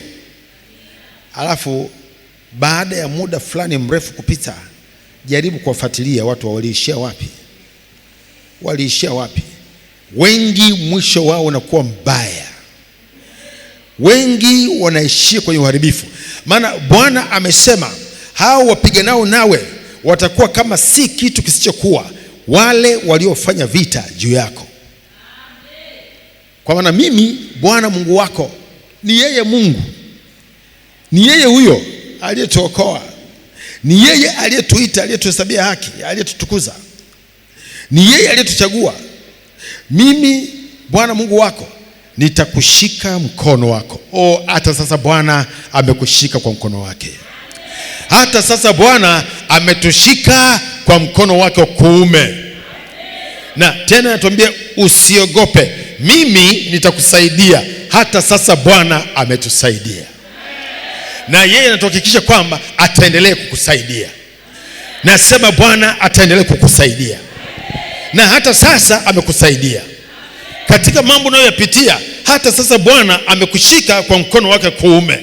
[SPEAKER 1] alafu baada ya muda fulani mrefu kupita, jaribu kuwafuatilia watu waliishia wapi. Waliishia wapi? Wengi mwisho wao unakuwa mbaya, wengi wanaishia kwenye uharibifu. Maana Bwana amesema hao wapiganao nawe watakuwa kama si kitu kisichokuwa, wale waliofanya vita juu yako. Kwa maana mimi Bwana Mungu wako ni yeye Mungu, ni yeye huyo aliyetuokoa, ni yeye aliyetuita, aliyetuhesabia haki, aliyetutukuza, ni yeye aliyetuchagua. Mimi Bwana Mungu wako nitakushika mkono wako. Hata sasa Bwana amekushika kwa mkono wake. Hata sasa Bwana ametushika kwa mkono wake wa kuume. Na tena anatuambia usiogope, mimi nitakusaidia. Hata sasa Bwana ametusaidia, na yeye anatuhakikisha kwamba ataendelea kukusaidia. Nasema Bwana ataendelea kukusaidia, na hata sasa amekusaidia katika mambo unayoyapitia. Hata sasa Bwana amekushika kwa mkono wake kuume,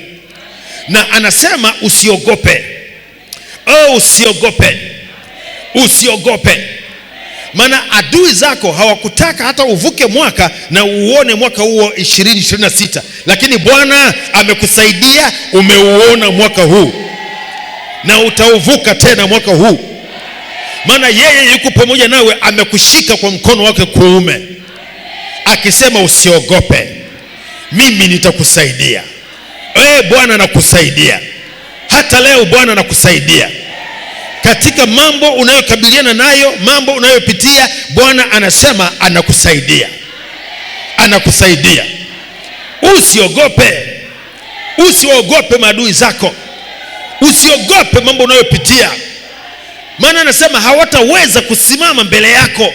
[SPEAKER 1] na anasema usiogope. Usiogope, usiogope. Maana adui zako hawakutaka hata uvuke mwaka na uone mwaka huo 2026, lakini Bwana amekusaidia, umeuona mwaka huu na utauvuka tena mwaka huu. Maana yeye yuko pamoja nawe, amekushika kwa mkono wake kuume, akisema usiogope, mimi nitakusaidia. Bwana anakusaidia. Hata leo Bwana anakusaidia katika mambo unayokabiliana nayo, mambo unayopitia. Bwana anasema anakusaidia, anakusaidia. Usiogope, usiogope maadui zako, usiogope mambo unayopitia. Maana anasema hawataweza kusimama mbele yako,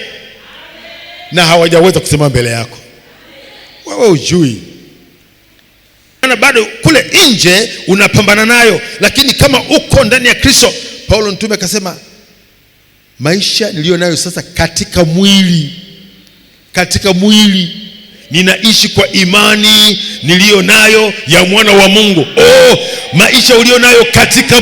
[SPEAKER 1] na hawajaweza kusimama mbele yako. Wewe ujui, maana bado kule nje unapambana nayo, lakini kama uko ndani ya Kristo. Paulo mtume akasema, maisha niliyo nayo sasa katika mwili ninaishi kwa imani niliyo nayo ya mwana wa Mungu. Maisha ulio nayo katika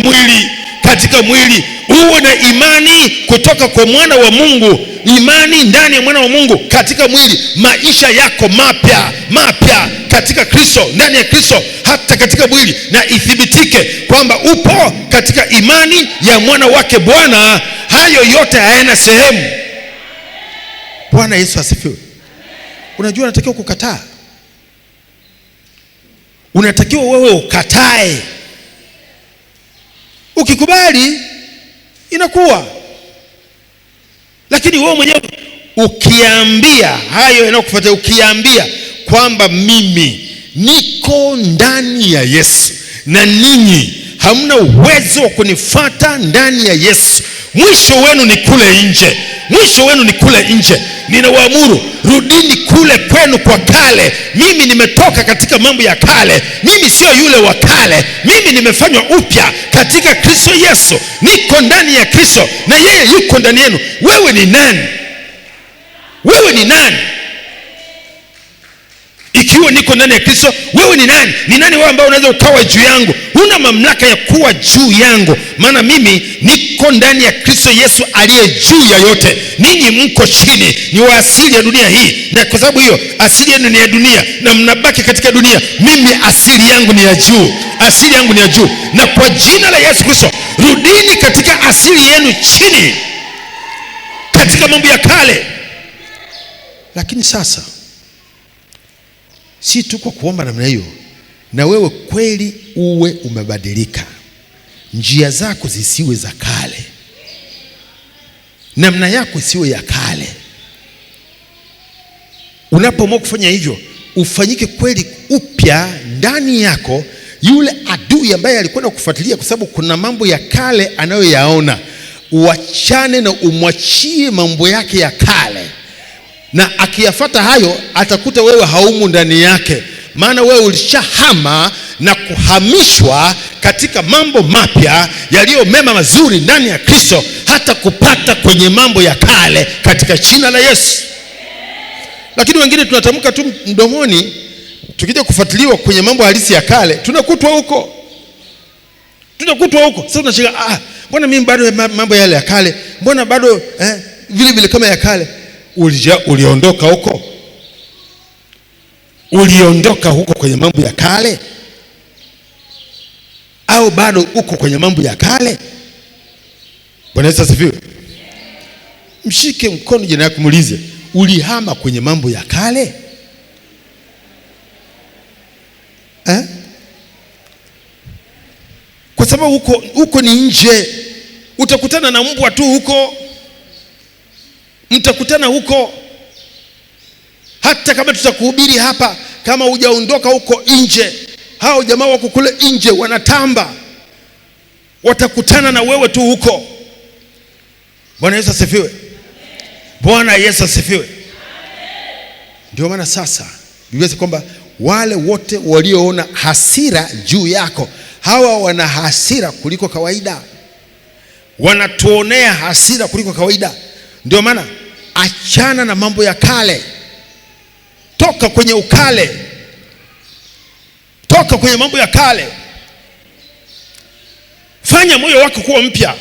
[SPEAKER 1] mwili, uwe na imani kutoka kwa mwana wa Mungu, imani ndani ya mwana wa Mungu katika mwili. Maisha yako mapya katika Kristo, ndani ya Kristo, hata katika mwili, na ithibitike kwamba upo katika imani ya mwana wake Bwana. Hayo yote hayana sehemu. Bwana Yesu asifiwe. Unajua unatakiwa kukataa, unatakiwa wewe ukatae. Ukikubali inakuwa, lakini wewe mwenyewe ukiambia hayo yanayokufuatia, ukiambia kwamba mimi niko ndani ya Yesu na ninyi hamna uwezo wa kunifuata ndani ya Yesu, mwisho wenu ni kule nje, mwisho wenu ni kule nje. Ninawaamuru, rudini kule kwenu kwa kale. Mimi nimetoka katika mambo ya kale, mimi sio yule wa kale. Mimi nimefanywa upya katika Kristo Yesu, niko ndani ya Kristo na yeye yuko ndani yenu. Wewe ni nani? Wewe ni nani? Ikiwa niko ndani ya Kristo, wewe ni nani? Ni nani wewe ambaye unaweza ukawa juu yangu? Huna mamlaka ya kuwa juu yangu, maana mimi niko ndani ya Kristo Yesu aliye juu ya yote. Ninyi mko chini, ni wa asili ya dunia hii, na kwa sababu hiyo asili yenu ni ya dunia na mnabaki katika dunia. Mimi asili yangu ni ya juu, asili yangu ni ya juu. Na kwa jina la Yesu Kristo, rudini katika asili yenu chini, katika mambo ya kale. Lakini sasa si tu kwa kuomba namna hiyo, na wewe kweli uwe umebadilika, njia zako zisiwe za kale, namna yako isiwe ya kale. Unapoamua kufanya hivyo, ufanyike kweli upya ndani yako. Yule adui ambaye alikuwa anakufuatilia kwa sababu kuna mambo ya kale anayoyaona, uachane na umwachie mambo yake ya kale, na akiyafuata hayo atakuta wewe haumu ndani yake, maana wewe ulishahama na kuhamishwa katika mambo mapya yaliyo mema mazuri ndani ya Kristo, hata kupata kwenye mambo ya kale katika jina la Yesu. Lakini wengine tunatamka tu mdomoni, tukija kufuatiliwa kwenye mambo halisi ya kale tunakutwa huko. Sasa tunashika, mbona mimi bado mambo yale ya kale, mbona bado vile vile kama ya kale. Uliondoka huko? Uliondoka huko kwenye mambo ya kale, au bado uko kwenye mambo ya kale? Bwana Yesu asifiwe. Mshike mkono jirani yako, muulize, ulihama kwenye mambo ya kale? Kwa sababu huko ni nje, utakutana na mbwa tu huko, mtakutana huko. Hata kama tutakuhubiri hapa, kama hujaondoka huko nje, hao jamaa wako kule nje wanatamba, watakutana na wewe tu huko. Bwana Yesu asifiwe. Bwana Yesu asifiwe. Ndio maana sasa Biblia inasema kwamba wale wote walioona hasira juu yako, hawa wana hasira kuliko kawaida, wanatuonea hasira kuliko kawaida. Ndio maana achana na mambo ya kale, toka kwenye ukale, toka kwenye mambo ya kale. Fanya moyo wako kuwa mpya,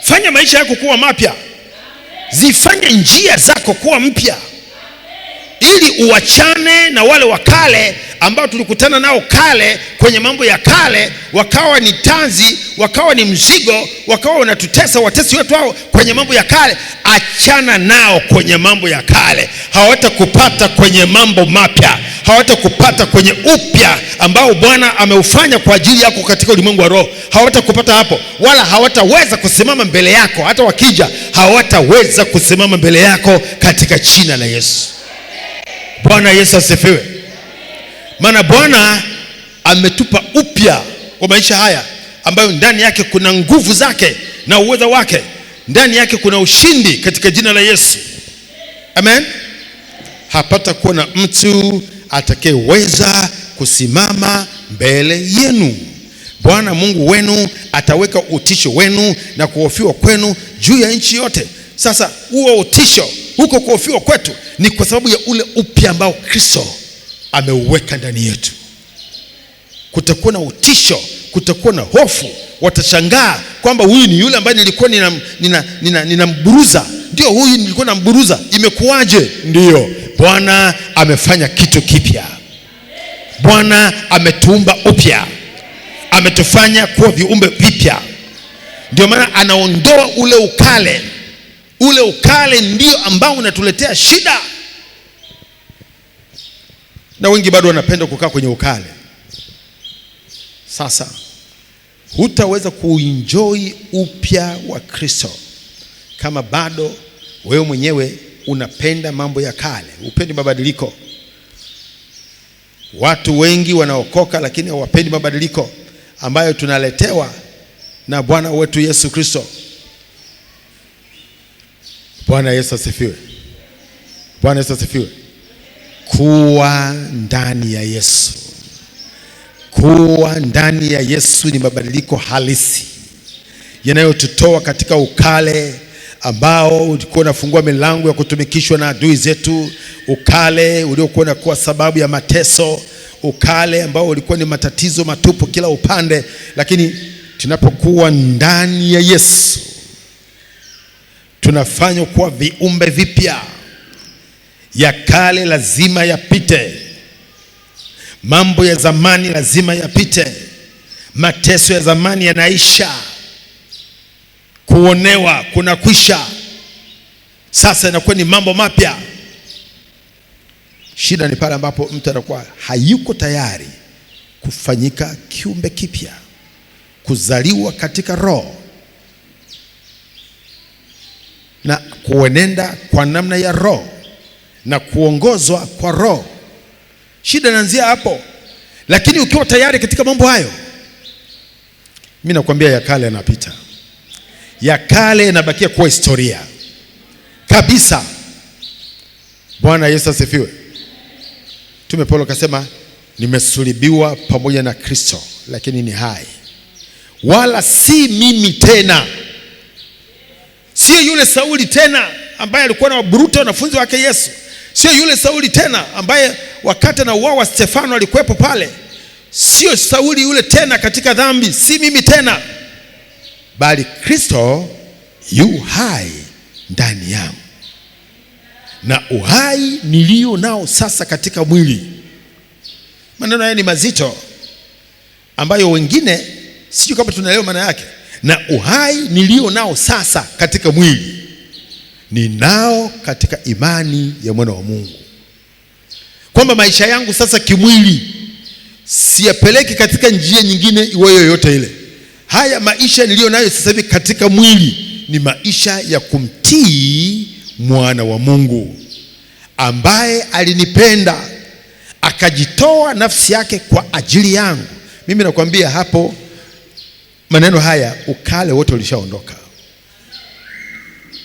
[SPEAKER 1] fanya maisha yako kuwa mapya, zifanye njia zako kuwa mpya, ili uachane na wale wakale ambao tulikutana nao kale kwenye mambo ya kale, wakawa ni tanzi, wakawa ni mzigo, wakawa wanatutesa, watesi wetu hao kwenye mambo ya kale. Achana nao kwenye mambo ya kale, hawatakupata kwenye mambo mapya, hawatakupata kwenye upya ambao Bwana ameufanya kwa ajili yako katika ulimwengu wa roho. Hawatakupata hapo, wala hawataweza kusimama mbele yako. Hata wakija hawataweza kusimama mbele yako katika jina la Yesu. Bwana Yesu asifiwe. Maana Bwana ametupa upya kwa maisha haya, ambayo ndani yake kuna nguvu zake na uwezo wake, ndani yake kuna ushindi katika jina la Yesu. Amen. Hapata kuwa na mtu atakayeweza kusimama mbele yenu. Bwana Mungu wenu ataweka utisho wenu na kuhofiwa kwenu juu ya nchi yote. Sasa huo utisho, huko kuhofiwa kwetu, ni kwa sababu ya ule upya ambao Kristo ameuweka ndani yetu. Kutakuwa na utisho, kutakuwa na hofu. Watashangaa kwamba huyu ni yule ambaye nilikuwa ninamburuza. Ndio, huyu nilikuwa namburuza, imekuwaje? Ndio, Bwana amefanya kitu kipya. Bwana ametuumba upya, ametufanya kuwa viumbe vipya. Ndio maana anaondoa ule ukale. Ule ukale ndio ambao unatuletea shida, na wengi bado wanapenda kukaa kwenye ukale. Sasa hutaweza kuenjoy upya wa Kristo kama bado wewe mwenyewe unapenda mambo ya kale, upendi mabadiliko. Watu wengi wanaokoka lakini hawapendi mabadiliko ambayo tunaletewa na Bwana wetu Yesu Kristo. Bwana Yesu asifiwe. Bwana Yesu asifiwe. Kuwa ndani ya Yesu. Kuwa ndani ya Yesu ni mabadiliko halisi yanayotutoa katika ukale ambao ulikuwa unafungua milango ya kutumikishwa na adui zetu, ukale uliokuwa unakuwa sababu ya mateso, ukale ambao ulikuwa ni matatizo matupu kila upande. Lakini tunapokuwa ndani ya Yesu, tunafanywa kuwa viumbe vipya. Ya kale lazima yapite, mambo ya zamani lazima yapite, mateso ya zamani yanaisha, kuonewa kunakwisha, sasa inakuwa ni mambo mapya. Shida ni pale ambapo mtu anakuwa hayuko tayari kufanyika kiumbe kipya, kuzaliwa katika roho na kuenenda kwa namna ya roho na kuongozwa kwa roho. Shida inaanzia hapo. Lakini ukiwa tayari katika mambo hayo, mimi nakwambia ya kale yanapita, ya kale yanabakia kuwa historia kabisa. Bwana Yesu asifiwe. Mtume Paulo akasema, nimesulubiwa pamoja na Kristo, lakini ni hai, wala si mimi tena. Sio yule Sauli tena ambaye alikuwa na waburuta wanafunzi wake Yesu. Sio yule Sauli tena ambaye wakati na uawa Stefano alikuwepo pale. Sio Sauli yule tena katika dhambi. Si mimi tena, bali Kristo yu hai ndani yangu, na uhai nilio nao sasa katika mwili. Maneno haya ni mazito ambayo wengine sijui kama tunaelewa maana yake. Na uhai nilio nao sasa katika mwili ninao katika imani ya mwana wa Mungu. Kwamba maisha yangu sasa kimwili siyapeleki katika njia nyingine iwe yoyote ile. Haya maisha nilio nayo sasa hivi katika mwili ni maisha ya kumtii mwana wa Mungu ambaye alinipenda akajitoa nafsi yake kwa ajili yangu. Mimi nakwambia hapo, maneno haya ukale wote ulishaondoka.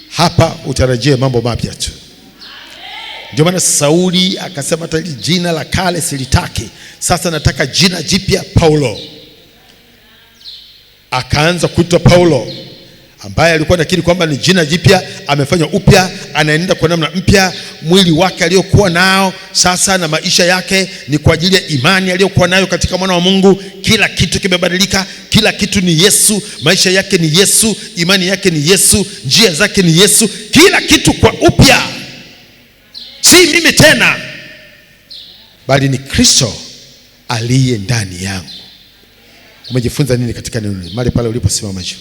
[SPEAKER 1] Hapa utarajie mambo mapya tu. Ndio maana Sauli akasema, hata jina la kale silitaki, sasa nataka jina jipya, Paulo. Akaanza kuitwa Paulo, ambaye alikuwa nakiri kwamba ni jina jipya, amefanywa upya, anaenda kwa namna mpya. Mwili wake aliyokuwa nao sasa na maisha yake ni kwa ajili ya imani aliyokuwa nayo katika mwana wa Mungu. Kila kitu kimebadilika, kila kitu ni Yesu, maisha yake ni Yesu, imani yake ni Yesu, njia zake ni Yesu, kila kitu kwa upya. Si mimi tena, bali ni Kristo aliye ndani yangu. Umejifunza nini katika neno hili? Mahali pale ulipo, simama juu.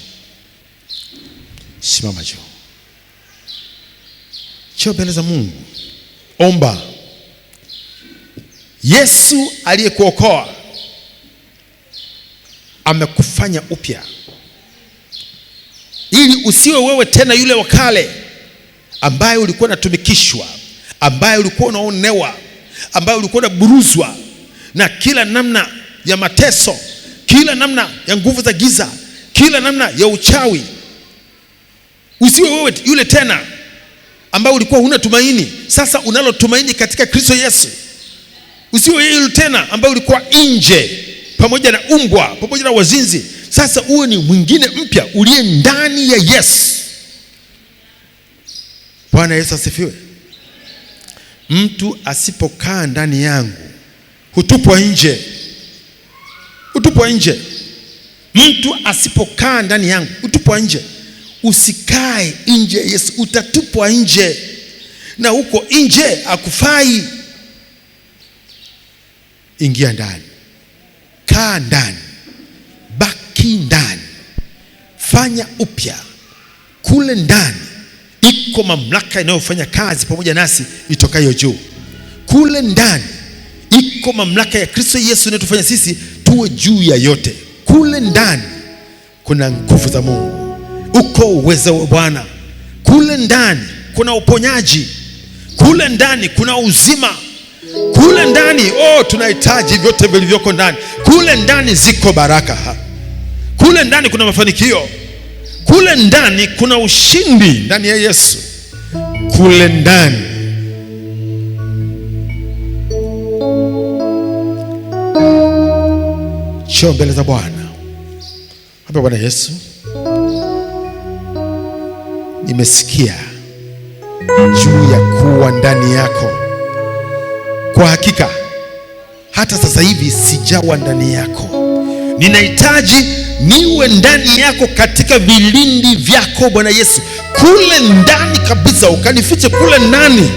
[SPEAKER 1] Simama juu. Njoo mbele za Mungu. Omba. Yesu aliyekuokoa amekufanya upya, ili usiwe wewe tena yule wa kale ambaye ulikuwa unatumikishwa, ambaye ulikuwa unaonewa, ambaye ulikuwa unaburuzwa na kila namna ya mateso, kila namna ya nguvu za giza, kila namna ya uchawi. Usiwe wewe yule tena ambaye ulikuwa huna tumaini, sasa unalo tumaini katika Kristo Yesu. Usiwe yule tena ambaye ulikuwa nje pamoja na umbwa, pamoja na wazinzi, sasa uwe ni mwingine mpya uliye ndani ya Yesu. Bwana Yesu asifiwe. Mtu asipokaa ndani yangu hutupwa nje. Hutupwa nje. Mtu asipokaa ndani yangu hutupwa nje. Usikae nje ya Yesu, utatupwa nje, na huko nje hakufai. Ingia ndani, kaa ndani, baki ndani, fanya upya. Kule ndani iko mamlaka inayofanya kazi pamoja nasi itokayo juu. Kule ndani iko mamlaka ya Kristo Yesu inayotufanya sisi tuwe juu ya yote. Kule ndani kuna nguvu za Mungu, uko uwezo wa Bwana. Kule ndani kuna uponyaji, kule ndani kuna uzima, kule ndani tunahitaji vyote vilivyoko ndani. Kule ndani ziko baraka, kule ndani kuna mafanikio, kule ndani kuna ushindi ndani ya Yesu. Kule ndani njoo mbele za Bwana. Hapa Bwana Yesu, nimesikia juu ya kuwa ndani yako. Kwa hakika hata sasa hivi sijawa ndani yako. Ninahitaji niwe ndani yako katika vilindi vyako Bwana Yesu, kule ndani kabisa, ukanifiche kule ndani,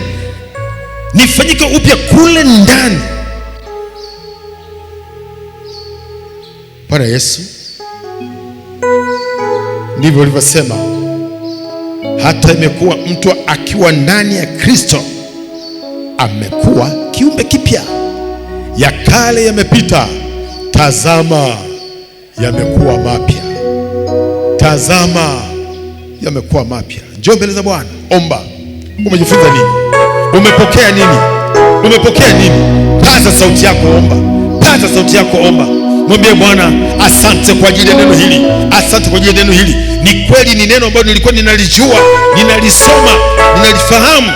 [SPEAKER 1] nifanyike upya kule ndani. Bwana Yesu, ndivyo ulivyosema, hata imekuwa mtu akiwa ndani ya Kristo amekuwa kiumbe kipya, ya kale yamepita, tazama yamekuwa mapya. Tazama yamekuwa mapya. Njoo mbele za Bwana, omba. Umejifunza nini? Umepokea nini? Umepokea nini? Paza sauti yako, omba. Paza sauti yako, omba. Mwambie Bwana, asante kwa ajili ya neno hili. Asante kwa ajili ya neno hili. Ni kweli ni neno ambalo nilikuwa ninalijua, ninalisoma, ninalifahamu,